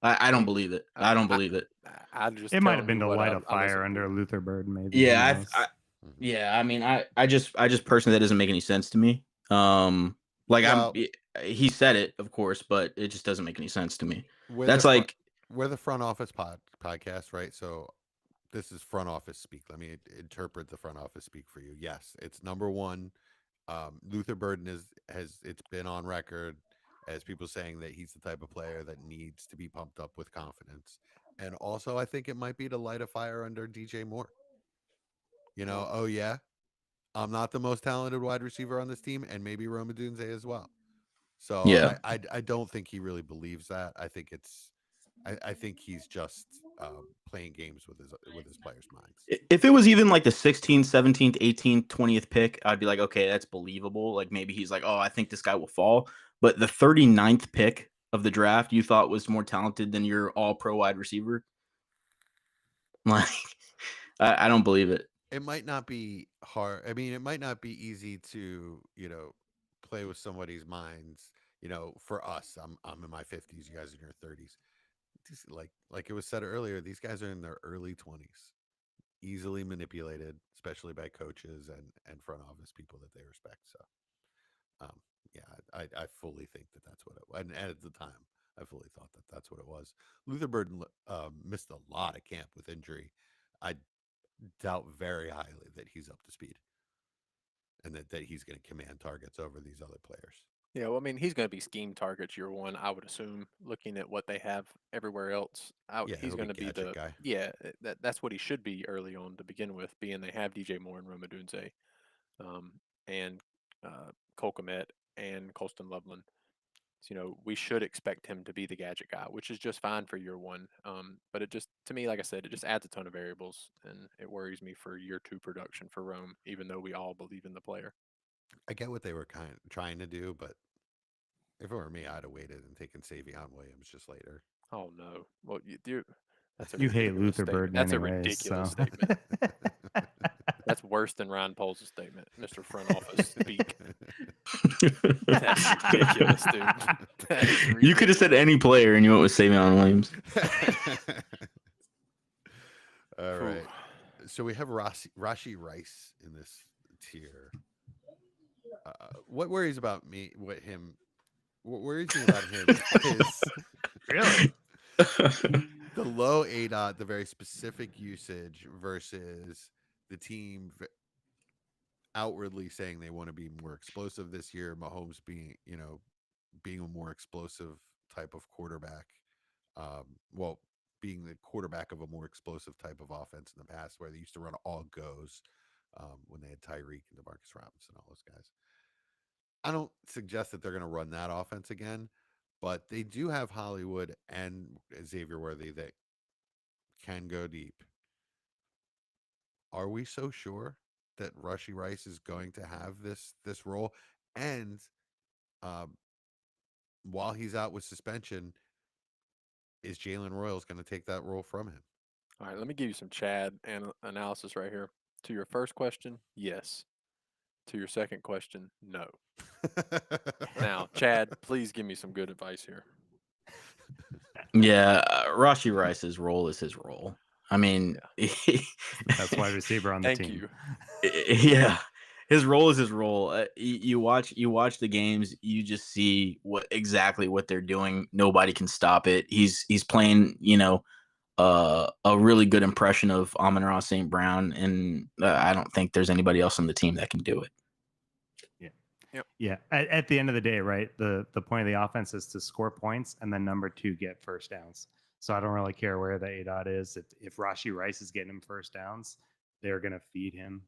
I don't believe it. I don't believe it. It might have been to light a fire under Luther Burden, maybe. Yeah, I mean, I just personally, that doesn't make any sense to me. He said it, of course, but it just doesn't make any sense to me. That's like we're the front office podcast, right? So this is front office speak. Let me interpret the front office speak for you. Yes, it's number one. Luther Burden it's been on record as people saying that he's the type of player that needs to be pumped up with confidence. And also, I think it might be to light a fire under DJ Moore. Oh yeah, I'm not the most talented wide receiver on this team, and maybe Rome Odunze as well. So yeah. I don't think he really believes that. I think I think he's just playing games with his players' minds. If it was even like the 16th, 17th, 18th, 20th pick, I'd be like, okay, that's believable. Like maybe he's like, oh, I think this guy will fall. But the 39th pick of the draft, you thought was more talented than your all-pro wide receiver? Like, I don't believe it. It might not be hard. I mean, it might not be easy to, play with somebody's minds. For us, I'm in my 50s, you guys are in your 30s. Like it was said earlier, these guys are in their early 20s. easily manipulated, especially by coaches and front office people that they respect. So, um, yeah, I fully think that that's what it was. And at the time, I fully thought that that's what it was. Luther Burden missed a lot of camp with injury. I doubt very highly that he's up to speed and that he's going to command targets over these other players. Yeah, well, I mean, he's going to be scheme targets year one, I would assume. Looking at what they have everywhere else, Yeah, he's he'll going be to be gadget the guy. that's what he should be early on to begin with. Being they have DJ Moore and Roma Dunze, and Cole Kmet and Colston Loveland. So, we should expect him to be the gadget guy, which is just fine for year one. But it just, to me, like I said, it just adds a ton of variables, and it worries me for year two production for Rome, even though we all believe in the player. I get what they were kind of trying to do, but if it were me, I'd have waited and taken Savion Williams just later. Oh no! Well, that's a You hate ridiculous Luther statement. Burden That's a anyways. ridiculous So. statement. That's worse than Ryan Poles' statement, Mr. Front Office Speak. That's ridiculous, dude. That is You could have said any player, and you went with Savion Williams. All right. So we have Rashi Rice in this tier. What worries about me? What worries me about him is Really? the low ADOT, the very specific usage versus the team outwardly saying they want to be more explosive this year. Mahomes being a more explosive type of quarterback. Well, being the quarterback of a more explosive type of offense in the past, where they used to run all goes when they had Tyreek and Demarcus Robinson, all those guys. I don't suggest that they're going to run that offense again, but they do have Hollywood and Xavier Worthy that can go deep. Are we so sure that Rashi Rice is going to have this role? And while he's out with suspension, is Jalen Royals going to take that role from him? All right, let me give you some Chad analysis right here. To your first question, yes. To your second question, no. Now, Chad, please give me some good advice here. Yeah, Rashi Rice's role is his role. I mean, That's wide receiver on the Thank team. you. Yeah, his role is his role. You watch the games, you just see exactly what they're doing. Nobody can stop it. He's playing, a really good impression of Amon-Ra St. Brown, and I don't think there's anybody else on the team that can do it. Yeah. At the end of the day, right? The point of the offense is to score points and then number two, get first downs. So I don't really care where the ADOT is. If Rashi Rice is getting him first downs, they're going to feed him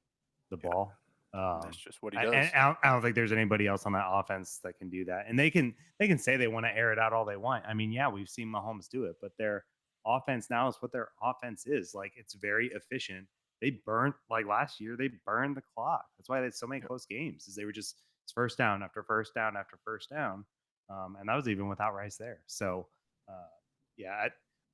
the ball. That's just what he does. And I don't think there's anybody else on that offense that can do that. And they can say they want to air it out all they want. I mean, yeah, we've seen Mahomes do it, but their offense now is what their offense is. Like, it's very efficient. They burned, like last year, they burned the clock. That's why they had so many close games, is they were just first down after first down after first down. And that was even without Rice there. So,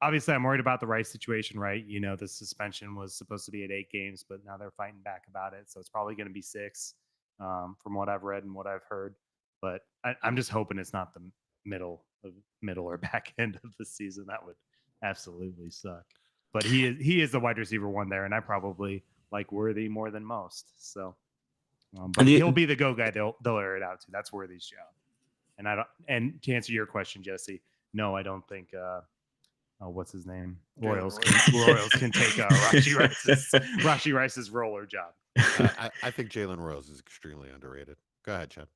obviously I'm worried about the Rice situation, right? The suspension was supposed to be at 8 games, but now they're fighting back about it. So it's probably going to be 6 from what I've read and what I've heard. But I'm just hoping it's not the middle or back end of the season. That would absolutely suck. But he is the wide receiver one there, and I probably like Worthy more than most. So, but he'll be the go guy. They'll air it out to. That's Worthy's job. And to answer your question, Jesse, no, I don't think. What's his name? Royals can take Rashi Rice's roller job. I think Jalen Royals is extremely underrated. Go ahead, Chad.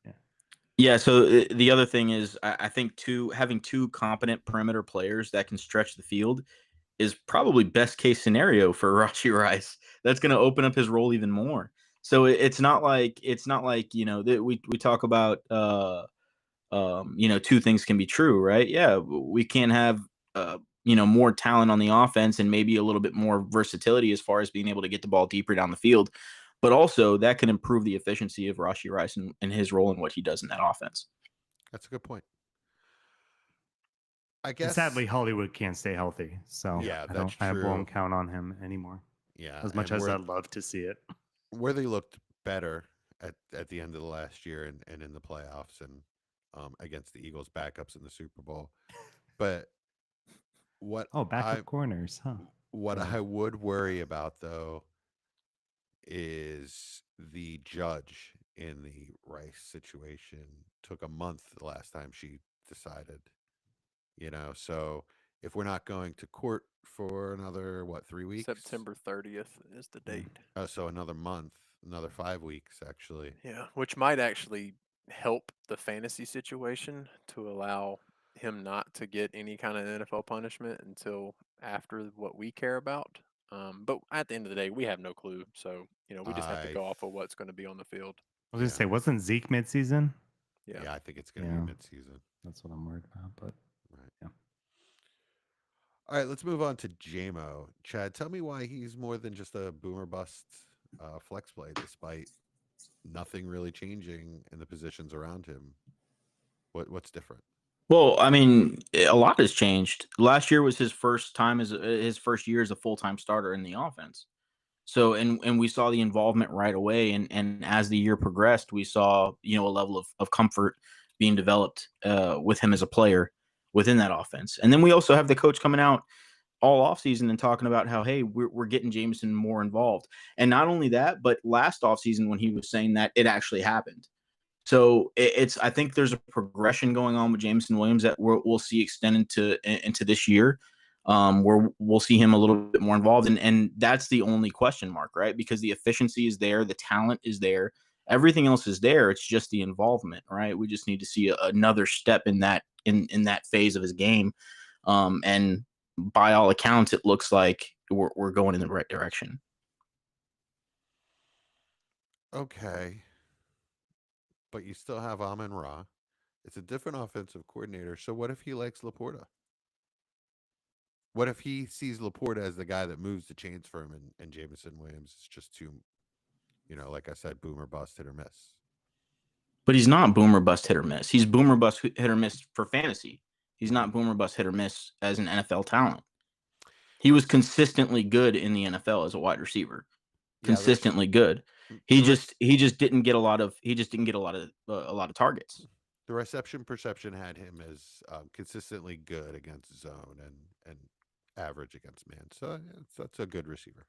Yeah. So the other thing is, I think having 2 competent perimeter players that can stretch the field is probably best case scenario for Rashi Rice. That's going to open up his role even more. So it's not like we talk about 2 things can be true, right? Yeah, we can have more talent on the offense and maybe a little bit more versatility as far as being able to get the ball deeper down the field, but also that can improve the efficiency of Rashi Rice and his role and what he does in that offense. That's a good point. I guess, and sadly, Hollywood can't stay healthy, so yeah, I won't count on him anymore. Yeah, as much as I'd love to see it. Worthy looked better at the end of the last year and in the playoffs and against the Eagles backups in the Super Bowl. But backup corners, huh? What I would worry about though is the judge in the Rice situation took a month the last time she decided, so if we're not going to court for another, what, 3 weeks? September 30th is the date. So another month, another 5 weeks, actually. Yeah, which might actually help the fantasy situation to allow him not to get any kind of NFL punishment until after what we care about. But at the end of the day, we have no clue. So, we just have to I, go off of what's going to be on the field. I was gonna Yeah. say, wasn't Zeke midseason? Yeah. yeah, I think it's going to Yeah. be mid-season. That's what I'm worried about. But Right. Yeah. All right, let's move on to JMO. Chad, tell me why he's more than just a boomer bust flex play, despite nothing really changing in the positions around him. What's different? Well, I mean, a lot has changed. Last year was his first time as his first year as a full-time starter in the offense. So, and we saw the involvement right away, and as the year progressed, we saw a level of comfort being developed with him as a player within that offense. And then we also have the coach coming out all offseason and talking about how, hey, we're getting Jameson more involved. And not only that, but last offseason when he was saying that, it actually happened. So I think there's a progression going on with Jameson Williams that we'll see extend into this year, where we'll see him a little bit more involved, and that's the only question mark, right? Because the efficiency is there, the talent is there, everything else is there. It's just the involvement, right? We just need to see another step in that phase of his game, and by all accounts, it looks like we're going in the right direction. Okay, but you still have Amon Ra. It's a different offensive coordinator. So what if he likes Laporta? What if he sees Laporta as the guy that moves the chains for him, and Jameson Williams is just too, like I said, boomer bust, hit or miss? But he's not boomer bust hit or miss. He's boomer bust hit or miss for fantasy. He's not boomer bust hit or miss as an NFL talent. He was consistently good in the NFL as a wide receiver. Consistently good. He just didn't get a lot of a lot of targets. The reception perception had him as consistently good against zone and average against man. So that's a good receiver.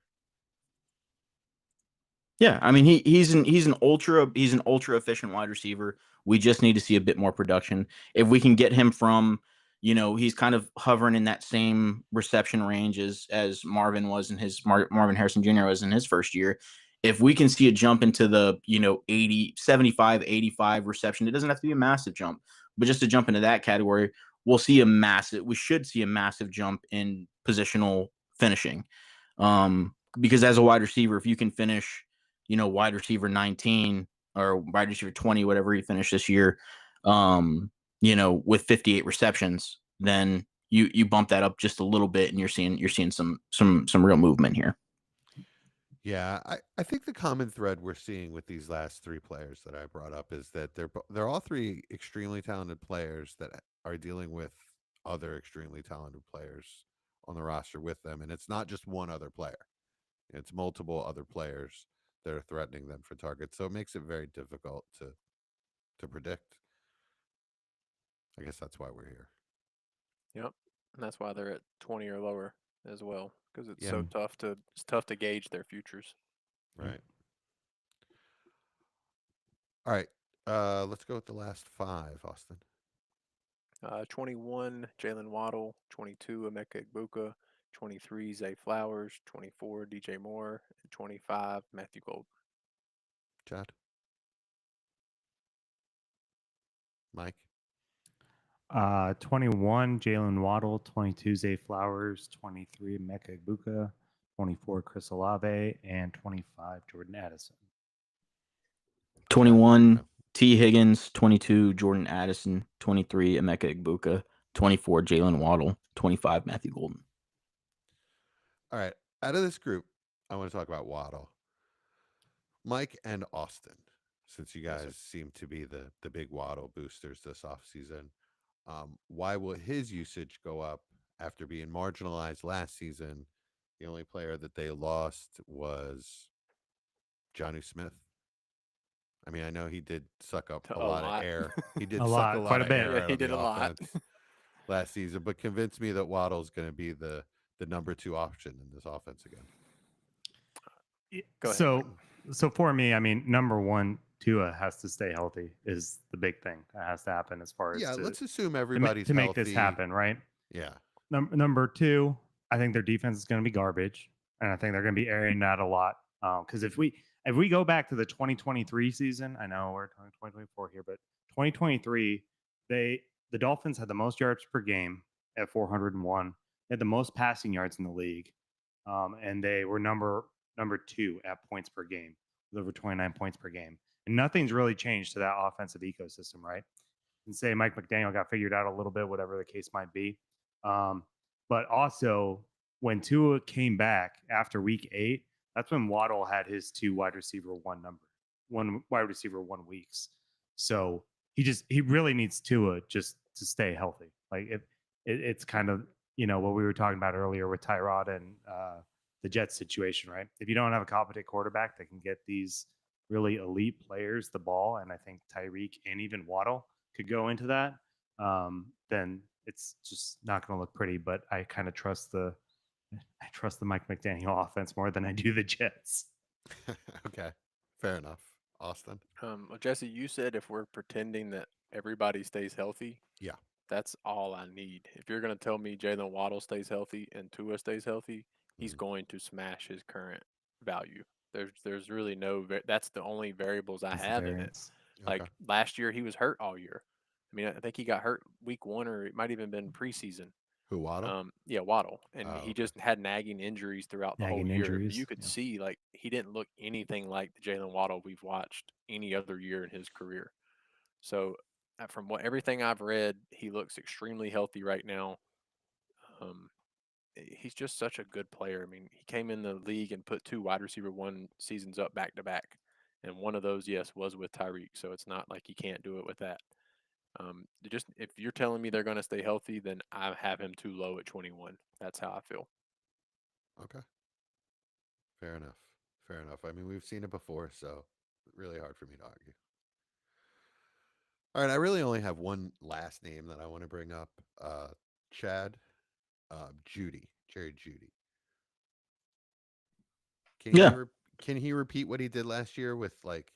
Yeah, I mean he's an ultra efficient wide receiver. We just need to see a bit more production. If we can get him from, he's kind of hovering in that same reception range as Marvin was in his Marvin Harrison Jr. was in his first year. If we can see a jump into the 80, 75, 85 reception, it doesn't have to be a massive jump, but just to jump into that category, we should see a massive jump in positional finishing. Because as a wide receiver, if you can finish wide receiver 19 or wide receiver 20, whatever he finished this year, with 58 receptions, then you bump that up just a little bit, and you're seeing some real movement here. Yeah, I think the common thread we're seeing with these last three players that I brought up is that they're all three extremely talented players that are dealing with other extremely talented players on the roster with them, and it's not just one other player. It's multiple other players that are threatening them for targets. So it makes it very difficult to predict. I guess that's why we're here. Yep. And that's why they're at 20 or lower as well, because it's Yeah. it's tough to gauge their futures. Right. All right. Let's go with the last five, Austin. 21, Jalen Waddle. 22, Emeka Egbuka. 23, Zay Flowers. 24, DJ Moore. And 25, Matthew Gold. Chad. Mike. 21, Jalen Waddle. 22, Zay Flowers. 23, Emeka Egbuka. 24, Chris Olave. And 25, Jordan Addison. 21, T. Higgins. 22, Jordan Addison. 23, Emeka Egbuka. 24, Jalen Waddle. 25, Matthew Golden. All right. Out of this group, I want to talk about Waddle. Mike and Austin, since you guys seem to be the big Waddle boosters this offseason, why will his usage go up after being marginalized last season? The only player that they lost was Jonnu Smith. I mean, I know he did suck up a lot of air. He did suck a lot of air out of the offense last season, but convince me that Waddle's going to be the number two option in this offense again. Go ahead. So for me, I mean, number one, Tua has to stay healthy is the big thing that has to happen as far as Yeah, to, let's assume to, everybody's to make healthy. this happen, right? Yeah. Number two, I think their defense is going to be garbage, and I think they're going to be airing that a lot. Because if we go back to the 2023 season, I know we're talking 2024 here, but 2023, the Dolphins had the most yards per game at 401. They had the most passing yards in the league, and they were number two at points per game with over 29 points per game. And nothing's really changed to that offensive ecosystem, right? And say Mike McDaniel got figured out a little bit, whatever the case might be. But also, when Tua came back after week 8, that's when Waddle had his 2 wide receiver 1 weeks. So he really needs Tua just to stay healthy. Like it's kind of, what we were talking about earlier with Tyrod and the Jets situation, right? If you don't have a competent quarterback that can get these really elite players the ball, and I think Tyreek and even Waddle could go into that, then it's just not going to look pretty. But I kind of trust the Mike McDaniel offense more than I do the Jets. Okay, fair enough. Austin. Well, Jesse, you said if we're pretending that everybody stays healthy, Yeah. that's all I need. If you're going to tell me Jalen Waddle stays healthy and Tua stays healthy, he's going to smash his current value. There's really that's the only variables I have in it. Like Okay. last year, he was hurt all year. I mean, I think he got hurt week 1, or it might even been preseason. Who, Waddle? Yeah, Waddle, and Oh, he okay. just had nagging injuries throughout the whole Nagging year. injuries, You could yeah. see like he didn't look anything like the Jalen Waddle we've watched any other year in his career. So, from everything I've read, he looks extremely healthy right now. He's just such a good player. I mean, he came in the league and put 2 wide receiver 1 seasons up back to back, and one of those, yes, was with Tyreek. So it's not like he can't do it with that. Just if you're telling me they're going to stay healthy, then I have him too low at 21. That's how I feel. Okay. Fair enough. Fair enough. I mean, we've seen it before, so really hard for me to argue. All right, I really only have one last name that I want to bring up. Chad, Jerry Judy. Can he repeat what he did last year with like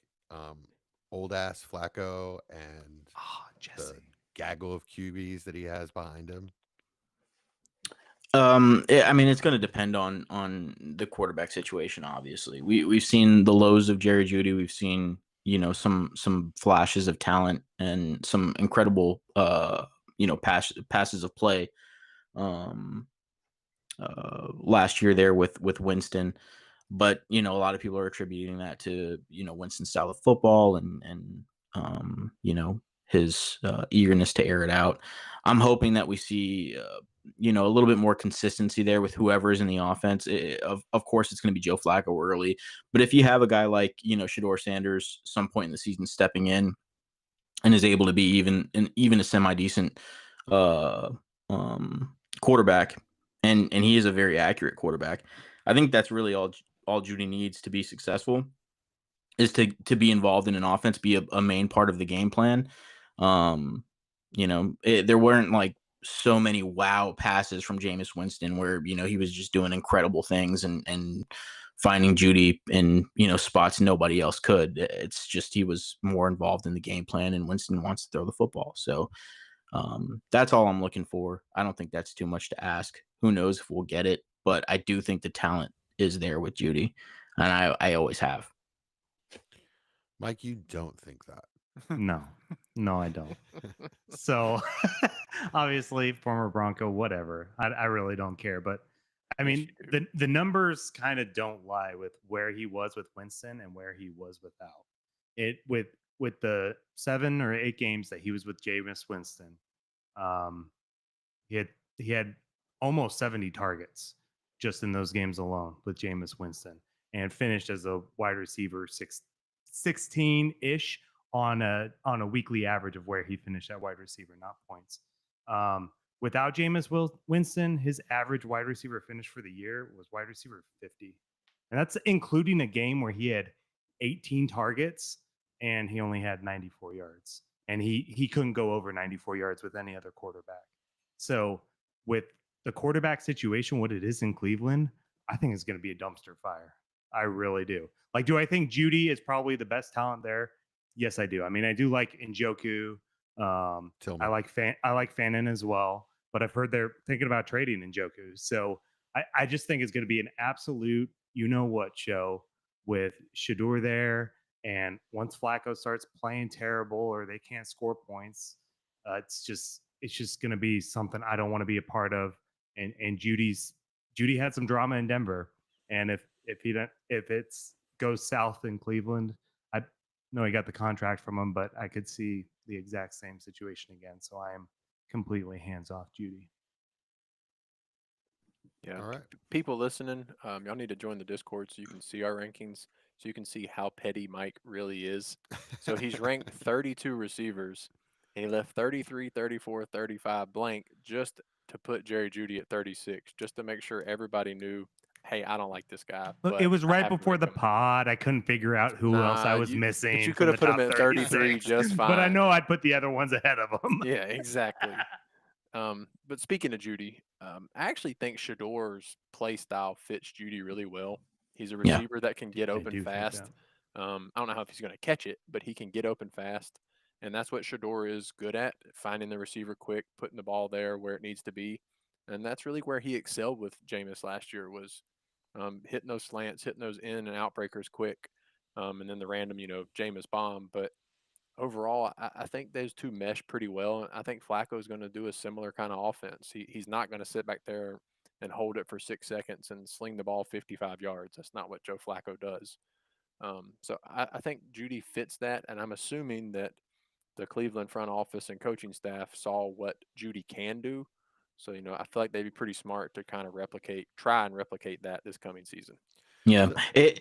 old ass Flacco and the gaggle of QBs that he has behind him? I mean, it's going to depend on the quarterback situation. Obviously, we've seen the lows of Jerry Jeudy. We've seen some flashes of talent and some incredible passes of play. Last year there with Winston, but a lot of people are attributing that to Winston's style of football and his eagerness to air it out. I'm hoping that we see a little bit more consistency there with whoever is in the offense. Of course, it's going to be Joe Flacco early, but if you have a guy like Shedeur Sanders some point in the season stepping in and is able to be even a semi decent quarterback, and he is a very accurate quarterback, I think that's really all Judy needs to be successful, is to be involved in an offense, be a main part of the game plan. There weren't like so many wow passes from Jameis Winston where he was just doing incredible things and finding Judy in spots nobody else could. It's just he was more involved in the game plan, and Winston wants to throw the football. So that's all I'm looking for. I don't think that's too much to ask. Who knows if we'll get it, but I do think the talent is there with Judy, and I always have. Mike, you don't think that? No, I don't. So obviously, former Bronco, whatever. I really don't care. But I mean, the numbers kind of don't lie with where he was with Winston and where he was without it. With the 7 or 8 games that he was with Jameis Winston, he had almost 70 targets just in those games alone with Jameis Winston, and finished as a wide receiver 16-ish on a weekly average of where he finished at wide receiver, not points. Without Jameis Winston, his average wide receiver finish for the year was wide receiver 50. And that's including a game where he had 18 targets and he only had 94 yards. And he couldn't go over 94 yards with any other quarterback. So with the quarterback situation, what it is in Cleveland, I think it's going to be a dumpster fire. I really do. Like, do I think Judy is probably the best talent there? Yes, I do. I mean, I do like Njoku. I Tillman. like Fanon as well, but I've heard they're thinking about trading Njoku. So I just think it's going to be an absolute you-know-what show with Shador there. And once Flacco starts playing terrible or they can't score points, it's just going to be something I don't want to be a part of. And Judy had some drama in Denver, and if it's goes south in Cleveland, I know he got the contract from him, but I could see the exact same situation again. So I am completely hands off Judy. Yeah. All right. People listening, y'all need to join the Discord so you can see our rankings, so you can see how petty Mike really is. So he's ranked 32 receivers, and he left 33, 34, 35 blank just to put Jerry Judy at 36, just to make sure everybody knew, hey, I don't like this guy. Look, But it was I right have to before rank the him. pod. I couldn't figure out who else I Nah, was but missing. you from could have the put him top at 33 36. just But I fine. know I'd put the other ones ahead of him. Yeah, exactly. But speaking of Judy, I actually think Shador's play style fits Judy really well. He's a Yeah. receiver that can get I open do think fast. that. I don't know how if he's going to catch it, but he can get open fast, and that's what Shador is good at: finding the receiver quick, putting the ball there where it needs to be, and that's really where he excelled with Jameis last year was hitting those slants, hitting those in and out breakers quick, and then the random, Jameis bomb. But overall, I think those two mesh pretty well. And I think Flacco is going to do a similar kind of offense. He's not going to sit back there and hold it for 6 seconds and sling the ball 55 yards. That's not what Joe Flacco does. So I think Judy fits that, and I'm assuming that the Cleveland front office and coaching staff saw what Judy can do. So I feel like they'd be pretty smart to kind of try and replicate that this coming season. Yeah,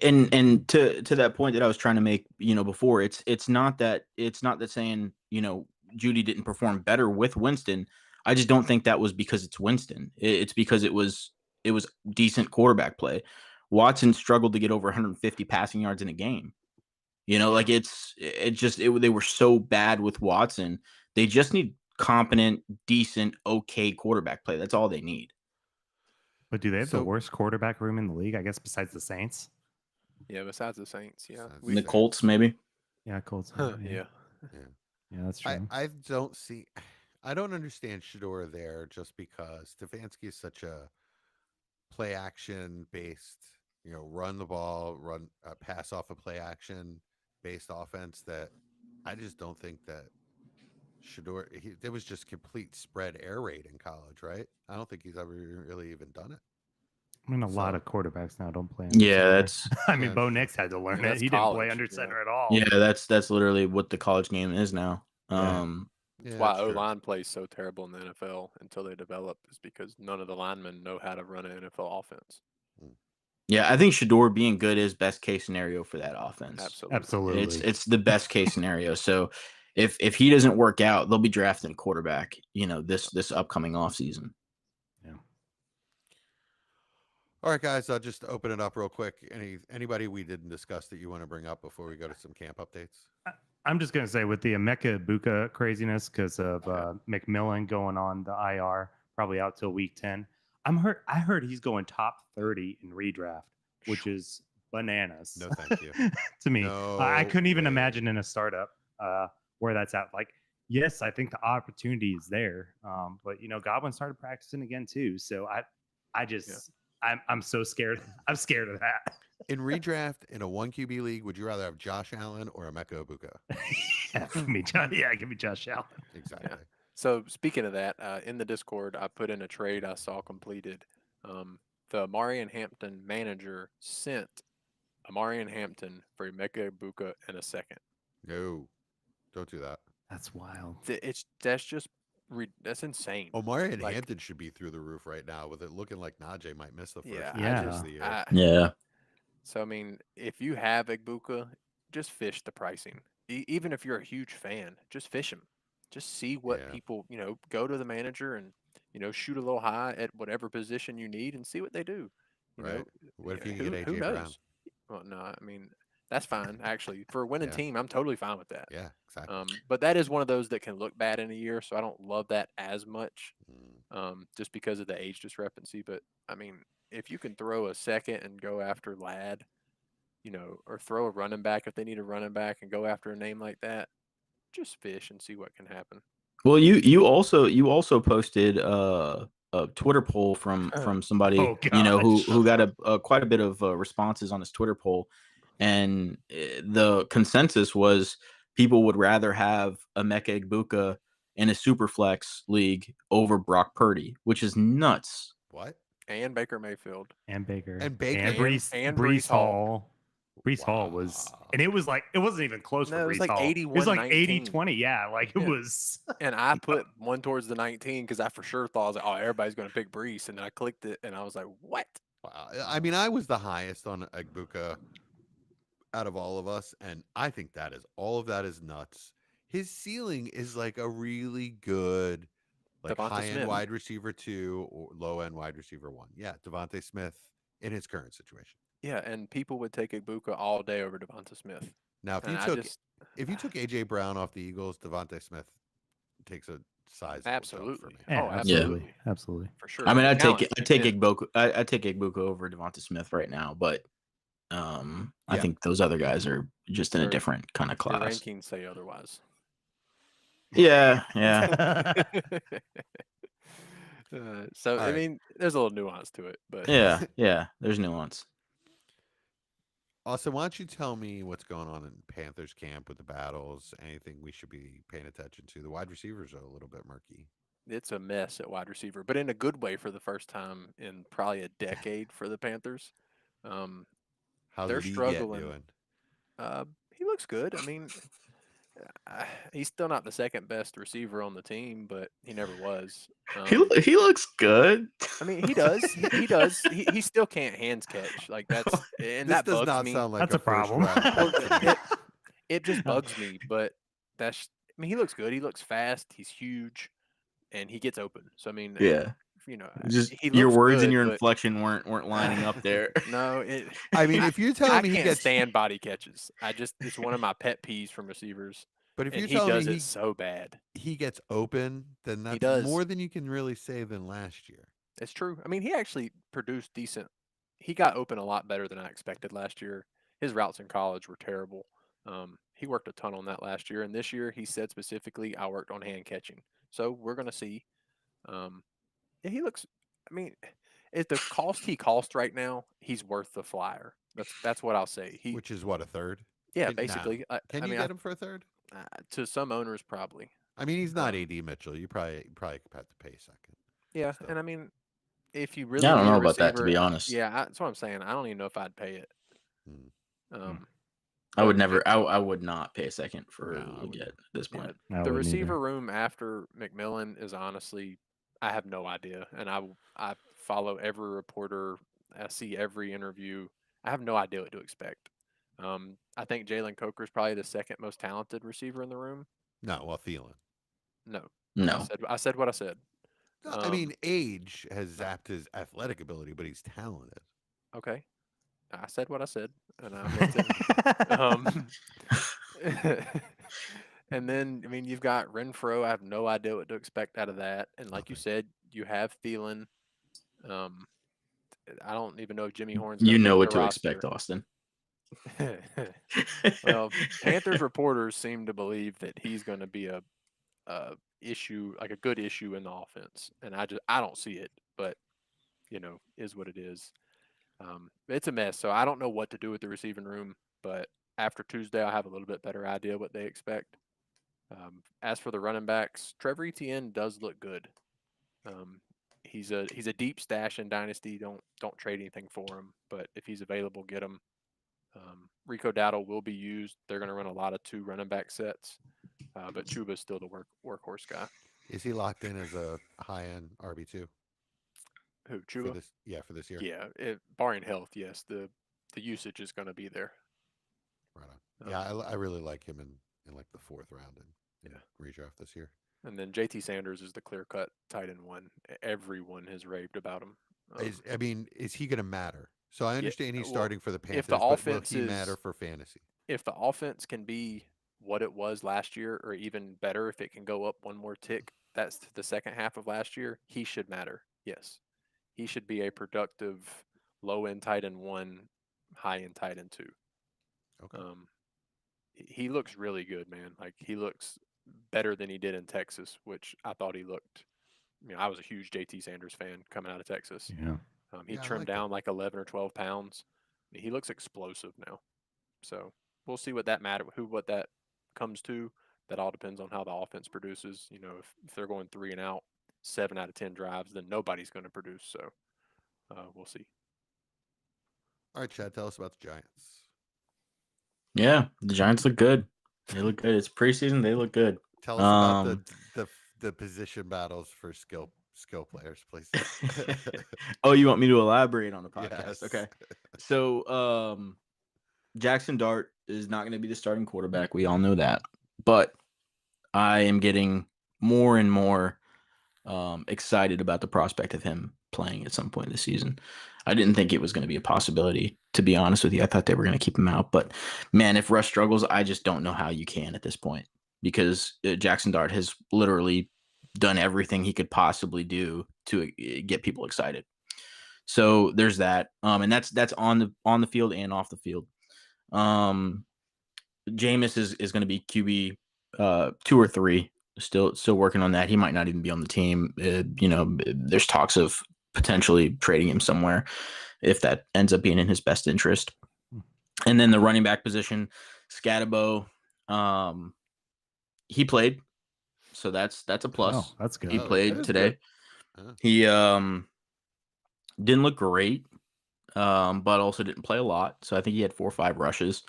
and to that point that I was trying to make, before, it's not that saying, Judy didn't perform better with Winston. I just don't think that was because it's Winston. It's because it was decent quarterback play. Watson struggled to get over 150 passing yards in a game. Like they were so bad with Watson. They just need competent, decent, okay quarterback play. That's all they need. But do they have So- the worst quarterback room in the league? I guess besides the Saints. Yeah, besides the Saints, yeah. Besides The Colts, maybe. Yeah, Colts. Yeah. Yeah, that's true. I don't see. I don't understand Shador there just because Stefanski is such a play action based, run the ball, pass off a play action based offense that I just don't think that Shador. It was just complete spread air raid in college, right? I don't think he's ever really even done it. I mean, a lot of quarterbacks now don't play under Yeah, center. that's I mean, Yeah, Bo that's Nix had to learn Yeah, it. that's He didn't play college, under yeah. center at all. yeah, that's literally what the college game is now. Yeah. Um, That's Yeah, why that's true. O-line plays so terrible in the NFL until they develop, is because none of the linemen know how to run an NFL offense. yeah, I think Shador being good is best case scenario for that offense. Absolutely. It's the best case scenario. So if he doesn't work out, they'll be drafting a quarterback, this upcoming offseason. Yeah. All right, guys. I'll just open it up real quick. Anybody we didn't discuss that you want to bring up before we go to some camp updates? I'm just gonna say with the Emeka Ibuka craziness because of McMillan going on the IR, probably out till week 10. I heard he's going top 30 in redraft, which is bananas. No, thank you. To me, I No couldn't even way. imagine in a startup where that's at. Like, yes, I think the opportunity is there, but Godwin started practicing again too. So I'm so scared. I'm scared of that. In redraft in a 1 QB league, would you rather have Josh Allen or Emeka Ibuka? Give me Josh Allen. Exactly. So speaking of that, in the Discord, I put in a trade I saw completed. The Amarian Hampton manager sent Amarian Hampton for Emeka Ibuka in a second. No, don't do that. That's wild. That's insane. Omari and Like- Hampton should be through the roof right now with it looking like Najee might miss the first Yeah, few Yeah. years of the year. Yeah. So I mean, if you have Ibuka, just fish the pricing. Even if you're a huge fan, just fish him. Just see what Yeah. people, go to the manager and shoot a little high at whatever position you need and see what they do. You Right. know, What if yeah, you can get who AJ Brown? knows? Well, no, I mean that's fine actually. For a winning Yeah. team, I'm totally fine with that. Yeah, exactly. But that is one of those that can look bad in a year, so I don't love that as much, Mm. just because of the age discrepancy. But I mean, if you can throw a second and go after Lad, or throw a running back if they need a running back and go after a name like that. Just fish and see what can happen. Well, you also posted a Twitter poll from somebody Oh, who gosh. got a quite a bit of responses on his Twitter poll, and the consensus was people would rather have Emeka Egbuka in a superflex league over Brock Purdy, which is nuts. What? And Baker Mayfield. And Baker. And Baker. And And Brees Brees Hall. Hall. Brees Hall was, Wow. and it was like, it wasn't even close No, for it was Brees like Hall. It was like 81-19. 80-20. Yeah. Like it Yeah. was. And I put one towards the 19 because I for sure thought I was like, oh, everybody's going to pick Brees. And then I clicked it and I was like, what? Wow. I mean, I was the highest on Egbuka out of all of us, and I think all of that is nuts. His ceiling is like a really good, like Devonta high-end Smith. wide receiver 2 or low-end wide receiver 1. Yeah, Devontae Smith in his current situation. Yeah, and people would take Egbuka all day over Devonta Smith. Now, if And you I took just AJ Brown off the Eagles, Devontae Smith takes a sizable jump for absolutely, me. Yeah, oh, absolutely. Absolutely. for sure. I mean, Talent, I take yeah. Egbuka over Devonta Smith right now, but I Yeah. think those other guys are just in a Your- different kind of Your class. rankings say otherwise. Yeah. So All I right. mean, there's a little nuance to it, but Yeah. There's nuance. Austin, why don't you tell me what's going on in Panthers camp with the battles? Anything we should be paying attention to? The wide receivers are a little bit murky. it's a mess at wide receiver, but in a good way for the first time in probably a decade for the Panthers. How's They're Lee struggling. doing? He looks good. I mean, he's still not the second best receiver on the team, but he never was. He looks good. I mean, he does. He does. He still can't hands catch. Like and This that does bugs not me. sound like That's a first problem. round Well, pick to me. it just bugs me. But I mean, he looks good. He looks fast. He's huge, and he gets open. So I mean, Yeah. Just he your looks words good, and your but inflection weren't lining up there. no, I mean, if you're I telling me he can't gets, stand body catches. it's one of my pet peeves from receivers, but if and you're he telling does me it so bad. he gets open, then that's does. more than you can really say than last year. It's true. I mean, he actually produced decent. He got open a lot better than I expected last year. His routes in college were terrible. He worked a ton on that last year, and this year he said specifically, "I worked on hand catching." So we're gonna see. Yeah, he looks. I mean, at the cost he costs right now, he's worth the flyer. That's what I'll say. Which is what, a third? Yeah, Can- no. basically. Can you get him for a third? To some owners probably. I mean, he's not AD Mitchell. You probably have to pay a second. Yeah, So. and I mean, if you really I don't need know a about that, to be receiver, honest. yeah, that's what I'm saying. I don't even know if I'd pay it. I would but never. I would not pay a second for No, I Leggett at this point. I the wouldn't receiver either. room after McMillan is honestly, I have no idea, and I follow every reporter, I see every interview. I have no idea what to expect. I think Jalen Coker is probably the second most talented receiver in the room. No, well, Thielen. No, No. I said what I said. No, I mean, age has zapped his athletic ability, but he's talented. Okay, I said what I said, and I meant it. And then, I mean, you've got Renfro. I have no idea what to expect out of that. And like you Nothing. said, you have Thielen. I don't even know if Jimmy Horn's You gonna know make what the to roster. expect, Austin. Well, Panthers reporters seem to believe that he's going to be a issue, like a good issue in the offense, and I don't see it, but is what it is. It's a mess, so I don't know what to do with the receiving room. But after Tuesday, I'll have a little bit better idea what they expect. As for the running backs, Trevor Etienne does look good. He's a deep stash in Dynasty. Don't trade anything for him, but if he's available, get him. Rico Dowdle will be used. They're going to run a lot of 2 running back sets, but Chuba's still the workhorse guy. Is he locked in as a high-end RB2? Who, Chuba? For this year. Yeah, barring health, yes. The usage is going to be there. Right on. Yeah, I really like him in like the 4th round in redraft this year. And then JT Sanders is the clear-cut tight end 1. Everyone has raved about him. Is he going to matter? So I understand he's starting for the Panthers, if the but offense will he matter for fantasy? If the offense can be what it was last year, or even better, if it can go up one more tick, that's the second half of last year, he should matter. Yes. He should be a productive low-end tight end 1, high-end tight end 2. Okay. He looks really good, man. Like he looks better than he did in Texas, which I thought he looked. I was a huge JT Sanders fan coming out of Texas. Yeah. He Yeah, I trimmed liked it. down like 11 or 12 pounds. He looks explosive now. So we'll see what that comes to. That all depends on how the offense produces. If they're going 3 and out, 7 out of 10 drives, then nobody's going to produce. So we'll see. All right, Chad, tell us about the Giants. Yeah, the Giants look good. They look good. It's preseason. They look good. Tell us about the position battles for skill players, please. Oh, you want me to elaborate on the podcast? Yes. Okay. So, Jackson Dart is not going to be the starting quarterback. We all know that. But I am getting more and more excited about the prospect of him playing at some point this season. I didn't think it was going to be a possibility, to be honest with you. I thought they were going to keep him out. But, man, if Russ struggles, I just don't know how you can at this point because Jackson Dart has literally done everything he could possibly do to get people excited. So there's that. And that's on the field and off the field. Jameis is going to be QB 2 or 3. Still working on that. He might not even be on the team. There's talks of potentially trading him somewhere if that ends up being in his best interest. And then the running back position, Scatabo, he played, so that's a plus. Oh, that's good. He played today. Good. He didn't look great, but also didn't play a lot. So I think he had 4 or 5 rushes.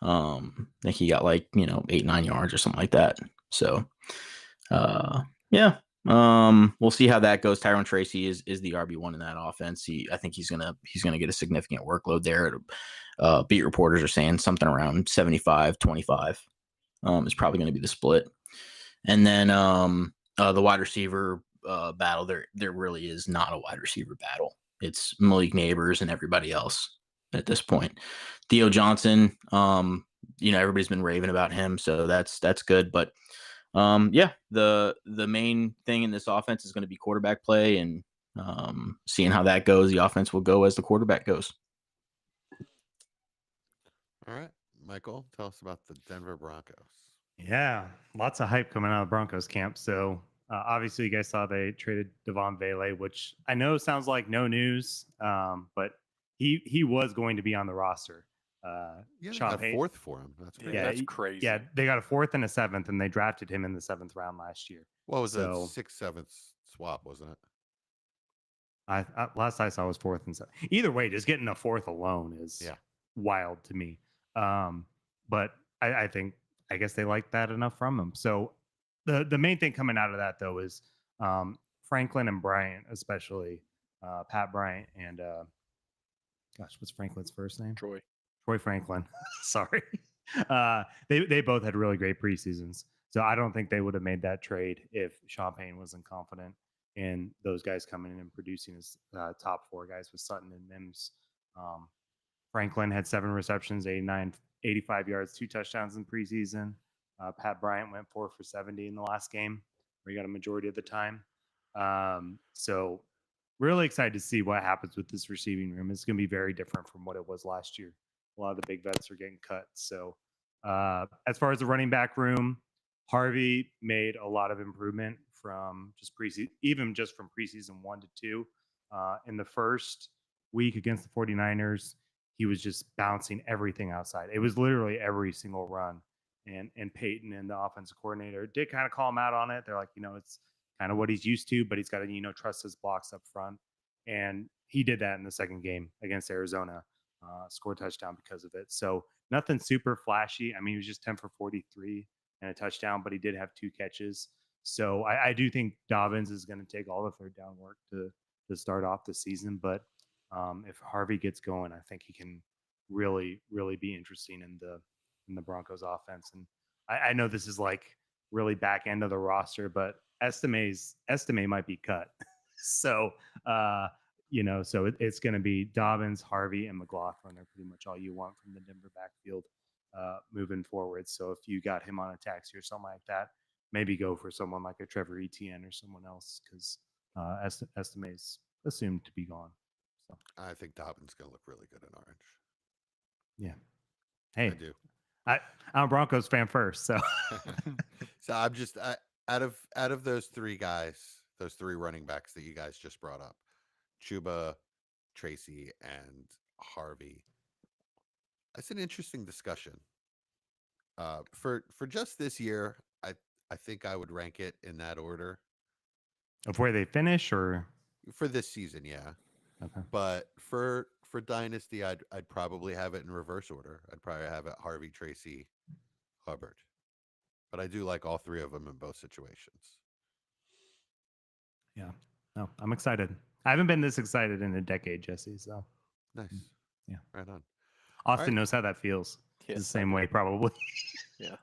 I think he got 8-9 yards or something like that. So, yeah. We'll see how that goes. Tyrone Tracy is the RB1 in that offense. I think he's gonna get a significant workload there. Beat reporters are saying something around 75-25 is probably going to be the split. And then the wide receiver battle, there really is not a wide receiver battle. It's Malik Neighbors and everybody else at this point. Theo Johnson, everybody's been raving about him, so that's good. But the main thing in this offense is going to be quarterback play, and seeing how that goes. The offense will go as the quarterback goes. All right, Michael, tell us about the Denver Broncos. Yeah, lots of hype coming out of Broncos camp. So obviously, you guys saw they traded Devon Vele, which I know sounds like no news, but he was going to be on the roster. Yeah, they Sean got Payton- 4th for him. That's great. Yeah, that's crazy. Yeah, they got a 4th and a 7th, and they drafted him in the 7th round last year. What was So- it? 6-7 swap, wasn't it? I last I saw was 4th and 7th. Either way, just getting a 4th alone is wild to me. But I think I guess they like that enough from him. So the main thing coming out of that though is Franklin and Bryant, especially Pat Bryant and gosh, what's Franklin's first name? Troy Franklin. Sorry. They both had really great preseasons. So I don't think they would have made that trade if Sean Payton wasn't confident in those guys coming in and producing his top 4 guys with Sutton and Mims. Franklin had 7 receptions, 85 yards, 2 touchdowns in preseason. Pat Bryant went 4 for 70 in the last game, where he got a majority of the time. So really excited to see what happens with this receiving room. It's going to be very different from what it was last year. A lot of the big vets are getting cut. So as far as the running back room, Harvey made a lot of improvement from just preseason, even just from preseason 1 to 2. In the first week against the 49ers, he was just bouncing everything outside. It was literally every single run. And Peyton and the offensive coordinator did kind of call him out on it. They're like, it's kind of what he's used to, but he's got to, trust his blocks up front. And he did that in the second game against Arizona, scored a touchdown because of it. So nothing super flashy. I mean, he was just 10 for 43 and a touchdown, but he did have 2 catches. So I do think Dobbins is going to take all the third down work to start off the season. But if Harvey gets going, I think he can really, really be interesting in the Broncos offense. And I know this is like really back end of the roster, but Estime might be cut. So, so it's going to be Dobbins, Harvey, and McLaughlin are pretty much all you want from the Denver backfield moving forward. So if you got him on a taxi or something like that, maybe go for someone like a Trevor Etienne or someone else, because Estime's assumed to be gone. So I think Dobbins going to look really good in orange. yeah. Hey, I do. I'm a Broncos fan first, so So I'm just out of those three guys, those three running backs that you guys just brought up, Chuba, Tracy, and Harvey. That's an interesting discussion. For just this year, I think I would rank it in that order. of where they finish, or For this season, yeah. okay. But for Dynasty, I'd probably have it in reverse order. I'd probably have it Harvey, Tracy, Hubbard. But I do like all three of them in both situations. Yeah. No, I'm excited. I haven't been this excited in a decade, Jesse. So Nice. Yeah. Right on. Austin right. knows how that feels. Yes, the I same do. way, probably. Yeah.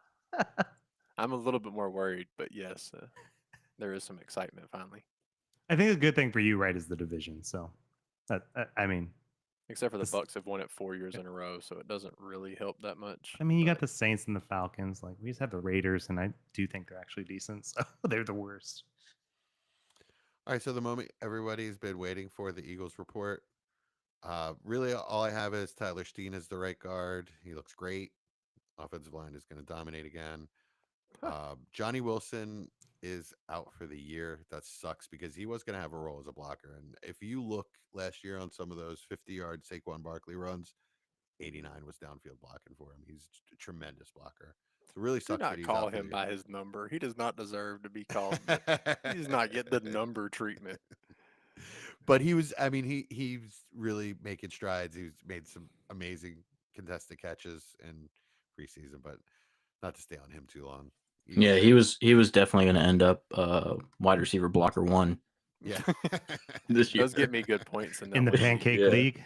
I'm a little bit more worried, but yes, there is some excitement finally. I think the good thing for you, right, is the division. So, I mean, Except for the This- Bucks have won it 4 years in a row, so it doesn't really help that much. I mean, you got but the Saints and the Falcons. Like, we just have the Raiders, and I do think they're actually decent. So they're the worst. All right. So the moment everybody's been waiting for, the Eagles report. Really, all I have is Tyler Steen as the right guard. He looks great. Offensive line is going to dominate again. Johnny Wilson is out for the year. That sucks because he was going to have a role as a blocker. And if you look last year on some of those 50-yard Saquon Barkley runs, 89 was downfield blocking for him. He's a tremendous blocker. So it really do sucks that not he's call out for him the by his number. He does not deserve to be called. He does not get the number treatment. But he was, I mean, he's really making strides. He's made some amazing contested catches in preseason, but not to stay on him too long. Yeah, he was definitely going to end up wide receiver blocker 1 Yeah. this year. Does get me good points in that In the one. Pancake Yeah. League.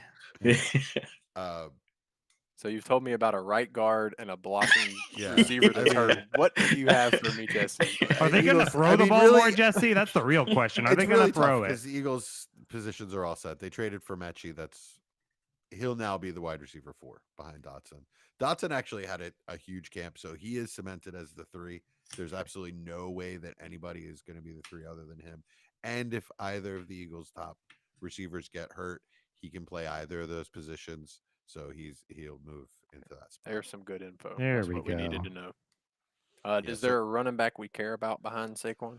So you've told me about a right guard and a blocking Yeah. receiver that's I mean- hurt. What do you have for me, Jesse? Are they going to Eagles- throw I the mean, ball really- more, Jesse? That's the real question. Are It's they going really to throw tough it? because the Eagles' positions are all set. They traded for Mechie. He'll now be the wide receiver 4 behind Dotson. Dotson actually had a huge camp, so he is cemented as the 3. There's absolutely no way that anybody is going to be the 3 other than him. And if either of the Eagles' top receivers get hurt, he can play either of those positions. So he'll move into that spot. There's some good info. There That's we what we needed go. to know. Yeah, Is so- there a running back we care about behind Saquon?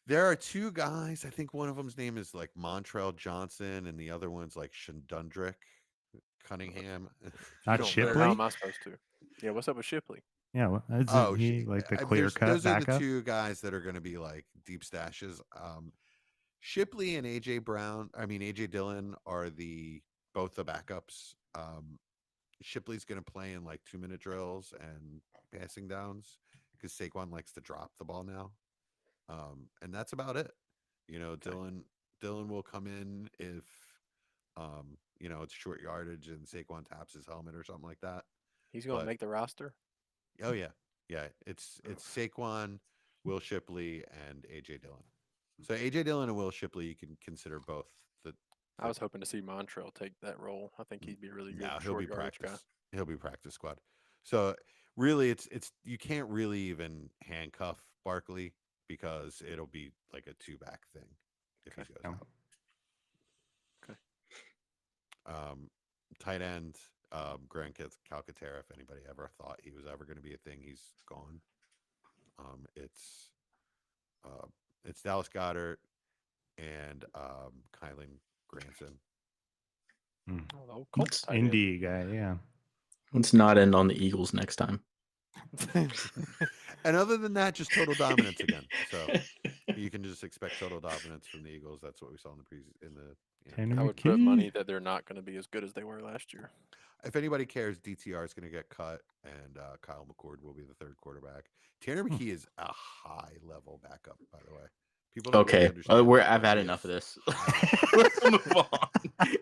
There are 2 guys. I think one of them's name is like Montrell Johnson, and the other one's like Shandundrick Cunningham. Not Don't know. Shipley? How am I supposed to? Yeah, what's up with Shipley? Yeah, well, isn't Oh, he like the clear there's- cut those are backup? the 2 guys that are going to be like deep stashes. Shipley and AJ Dillon are both the backups. Shipley's going to play in like 2-minute drills and passing downs because Saquon likes to drop the ball now. And that's about it. Dillon will come in if it's short yardage and Saquon taps his helmet or something like that. He's going to But- make the roster. Oh yeah. It's Saquon, Will Shipley, and AJ Dillon. So AJ Dillon and Will Shipley, you can consider both. I was hoping to see Montrell take that role. I think he'd be really good. No, he'll short be yardage practice. He'll be practice squad. So really, it's you can't really even handcuff Barkley because it'll be like a 2-back thing if he goes Yeah. out. Okay. Tight end, Grant Calcaterra. If anybody ever thought he was ever going to be a thing, he's gone. It's Dallas Goedert and Kylan Granson. Hmm. Oh, the old Colts tight end. Indy guy, yeah. Let's not end on the Eagles next time. And other than that, just total dominance again. So you can just expect total dominance from the Eagles. That's what we saw in the Tanner I would put McKee. money that they're not going to be as good as they were last year. If anybody cares, DTR is going to get cut, and Kyle McCord will be the 3rd quarterback. Tanner McKee is a high-level backup, by the way. People don't really Okay, understand how I've good had he enough of is. this. Let's move on.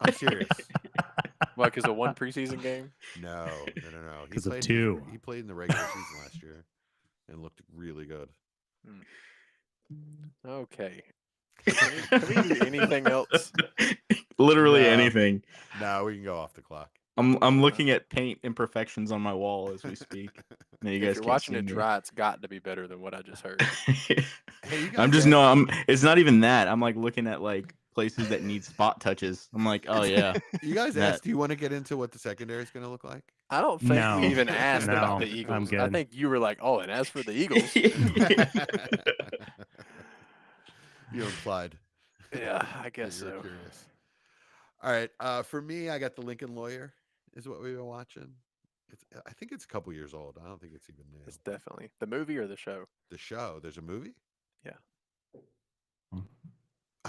I'm serious. What, because of one preseason game? No. He 'Cause of played 2. He played in the regular season last year and looked really good. Okay. Can we do anything else? Literally No. anything. Now we can go off the clock. I'm looking at paint imperfections on my wall as we speak. No, you If guys you're can't watching see it me. dry, it's got to be better than what I just heard. Hey, you I'm guys just had- it's not even that. I'm like looking at like places that need spot touches. I'm like, oh yeah. You guys That- asked, do you want to get into what the secondary is going to look like? I don't think No. we even asked about No, the I'm Eagles. I good. think you were like, oh, and as for the Eagles, You implied. yeah, I that guess you were so. curious. All right. For me, I got The Lincoln Lawyer. Is what we've been watching. I think it's a couple years old. I don't think it's even new. It's definitely the movie or the show. The show. There's a movie. Yeah.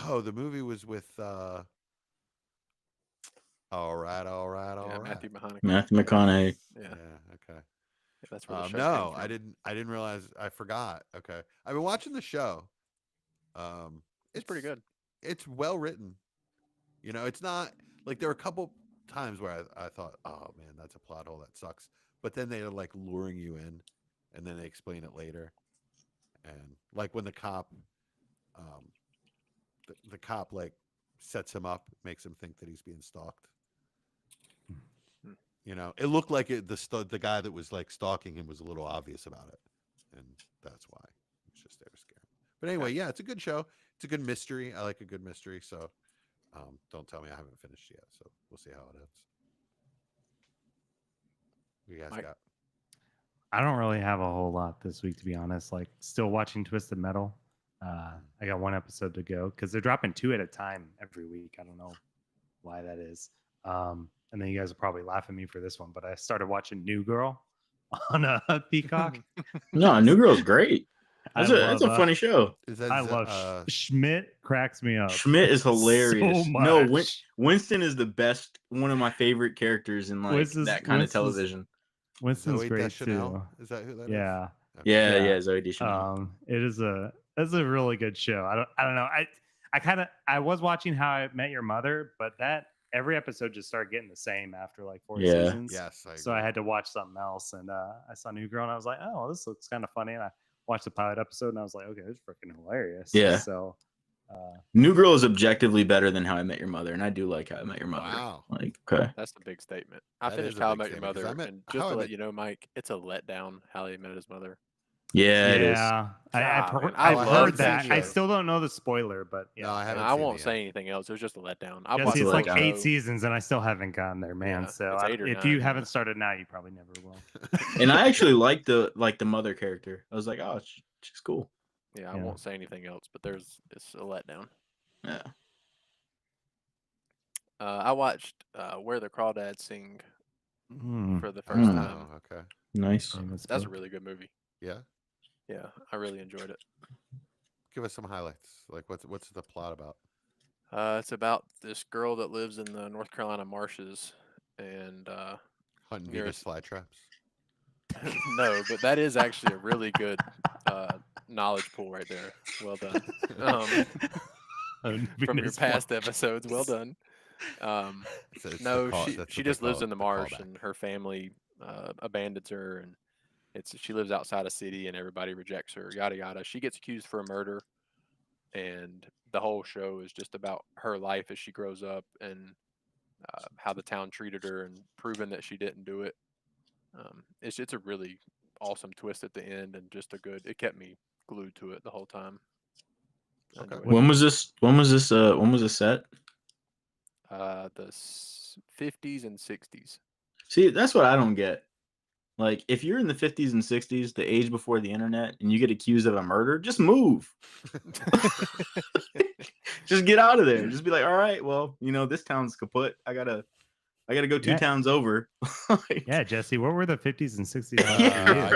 Oh, the movie was with. All right. Yeah, Matthew McConaughey. Matthew McConaughey. Yeah. Yeah. Okay. That's where the show No, came from. I didn't realize. I forgot. Okay. I've been watching the show. It's pretty good. It's well written. You know, it's not like there were a couple times where I thought, oh man, that's a plot hole that sucks. But then they're like luring you in, and then they explain it later. And like when the cop, the cop like sets him up, makes him think that he's being stalked. Hmm. You know, it looked like the guy that was like stalking him was a little obvious about it, and that's why he was just there to scare him. But anyway, yeah, it's a good show. It's a good mystery. I like a good mystery, so don't tell me I haven't finished yet. So we'll see how it ends. What you guys Mike? got? I don't really have a whole lot this week, to be honest. Like, still watching Twisted Metal. I got one episode to go because they're dropping 2 at a time every week. I don't know why that is. And then you guys will probably laugh at me for this one, but I started watching New Girl on Peacock. No, New Girl's great. It's a funny show. Is that I love Schmidt. Cracks me up. Schmidt is hilarious. So No, much. Winston is the best. One of my favorite characters in like that kind of television. Winston's Zoe great Deschanel? too. Is that who that is? Yeah. Okay. Yeah, Zoe Deschanel. It's a really good show. I don't know. I was watching How I Met Your Mother, but that every episode just started getting the same after like 4 seasons. Yes. So I had to watch something else, and I saw New Girl, and I was like, oh, this looks kind of funny. And I watched the pilot episode, and I was like, okay, this is freaking hilarious. Yeah. So New Girl is objectively better than How I Met Your Mother, and I do like How I Met Your Mother. Wow. Like, okay. That's a big statement. I That finished is a How I big Met Your statement, 'cause Mother, I met- and How just I to let Met- you know, Mike, it's a letdown how he met his mother. Yeah, it is. yeah, God, man, I've I heard love that. that I show. still don't know the spoiler, but yeah. No, I haven't. I seen won't it say yet. anything else. It was just a letdown. I've Jesse, watched it's the like whole 8 show. seasons, and I still haven't gotten there, man. Yeah, So it's 8 or if 9, you yeah. haven't started now, you probably never will. And I actually like the mother character. I was like, oh, she's cool. Yeah, I Yeah. won't say anything else, but it's a letdown. Yeah. I watched Where the Crawdads Sing Mm. for the first time. Oh, okay. Nice. Famous That's a book. really good movie. Yeah. Yeah, I really enjoyed it. Give us some highlights. Like, what's the plot about? It's about this girl that lives in the North Carolina marshes, and Hunting Near Venus us. flytraps. no, but that is actually a really good knowledge pool right there. Well done. From your Venus past flytrap. episodes, well done. So it's the No, call- she that's she what they just lives call in it, the marsh, callback. and her family abandons her, and she lives outside a city, and everybody rejects her. Yada yada. She gets accused for a murder, and the whole show is just about her life as she grows up and how the town treated her and proving that she didn't do it. It's a really awesome twist at the end, and just a good. It kept me glued to it the whole time. I Okay. enjoyed it. When was this? When was this set? The 50s and 60s. See, that's what I don't get. Like, if you're in the 50s and 60s, the age before the internet, and you get accused of a murder, just move. Just get out of there. Just be like, all right, well, this town's kaput. I gotta go 2 Yeah. towns over. Like, Yeah, Jesse, what were the 50s and 60s? I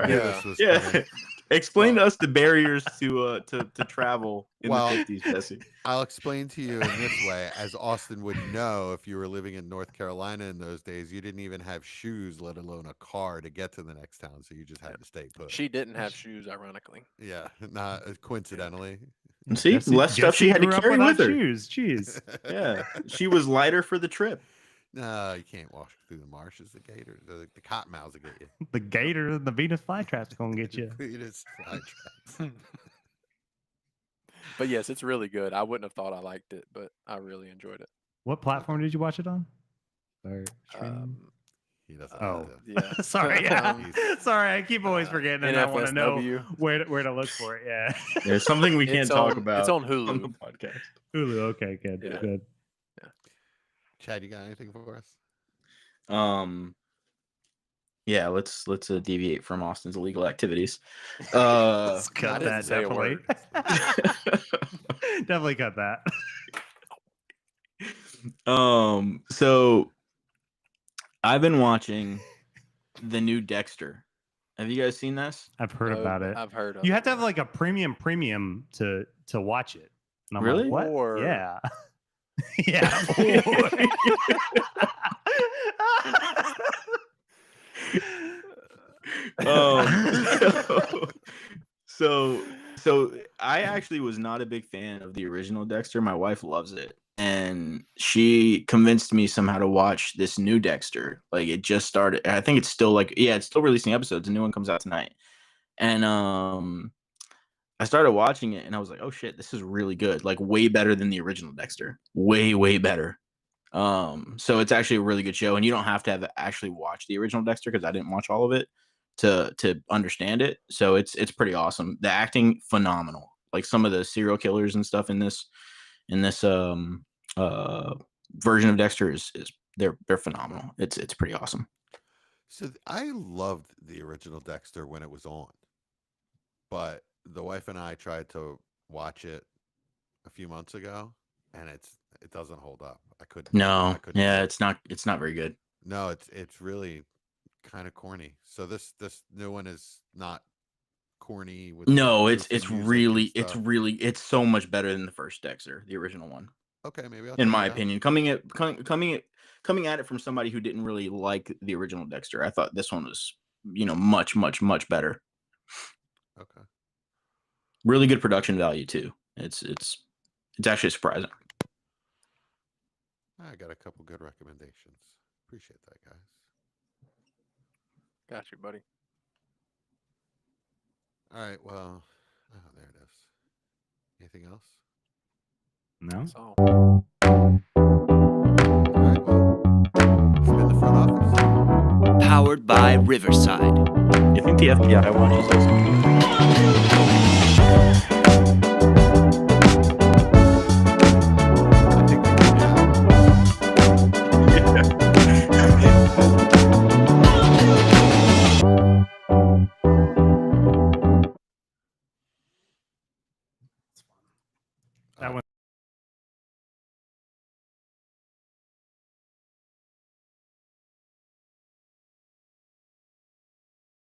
knew Yeah. this was yeah. coming. Explain to us the barriers to travel in Well, the 50s, Jesse. I'll explain to you in this way, as Austin would know if you were living in North Carolina in those days, you didn't even have shoes, let alone a car to get to the next town, so you just had to stay put. She didn't have shoes, ironically. Yeah, not coincidentally. And see, Jesse- less stuff she Jesse had to grew up carry with without her. shoes. Jeez. Yeah, she was lighter for the trip. No, you can't walk through the marshes. The gators, the cottonmouths will get you. The gator and the Venus flytrap's going to get you. Venus flytraps. But yes, it's really good. I wouldn't have thought I liked it, but I really enjoyed it. What platform did you watch it on? Or streaming? He doesn't. Oh. Yeah. Sorry, sorry. I keep always forgetting, and I want to know NFSW. where to look for it. Yeah, There's something we can't It's talk on- about it's on on Hulu. the podcast. Hulu. Okay, good, Yeah. good. Chad, you got anything for us? Yeah, let's deviate from Austin's illegal activities. Let's I cut didn't that, say a definitely. Definitely cut that. So I've been watching the new Dexter. Have you guys seen this? I've heard No, about but it. I've heard of You it, have to have yeah. like a premium to watch it. And I'm Really? like, what? Or- Yeah. Yeah. So I actually was not a big fan of the original Dexter. My wife loves it, and she convinced me somehow to watch this new Dexter. Like it just started. I think it's still it's still releasing episodes. A new one comes out tonight, and I started watching it, and I was like, oh shit, this is really good. Like way better than the original Dexter. Way better. So it's actually a really good show, and you don't have to have actually watched the original Dexter because I didn't watch all of it to understand it. So it's pretty awesome. The acting phenomenal. Like some of the serial killers and stuff in this version of Dexter is they're phenomenal. It's pretty awesome. So I loved the original Dexter when it was on, but the wife and I tried to watch it a few months ago, and it doesn't hold up. I couldn't. No, I couldn't yeah, do it. it's not very good. No, it's really kind of corny. So this new one is not corny with No, the it's goofy music and it's stuff. really it's so much better than the first Dexter, the original one. Okay, maybe I'll In check my it out. opinion, coming at it from somebody who didn't really like the original Dexter, I thought this one was much better. Okay. Really good production value too. It's actually surprising. I got a couple good recommendations. Appreciate that, guys. Got you, buddy. All right, well, oh, there it is. Anything else? No. That's all. All right, well, it's been the front office. Powered by Riverside. You think the FBI watches us?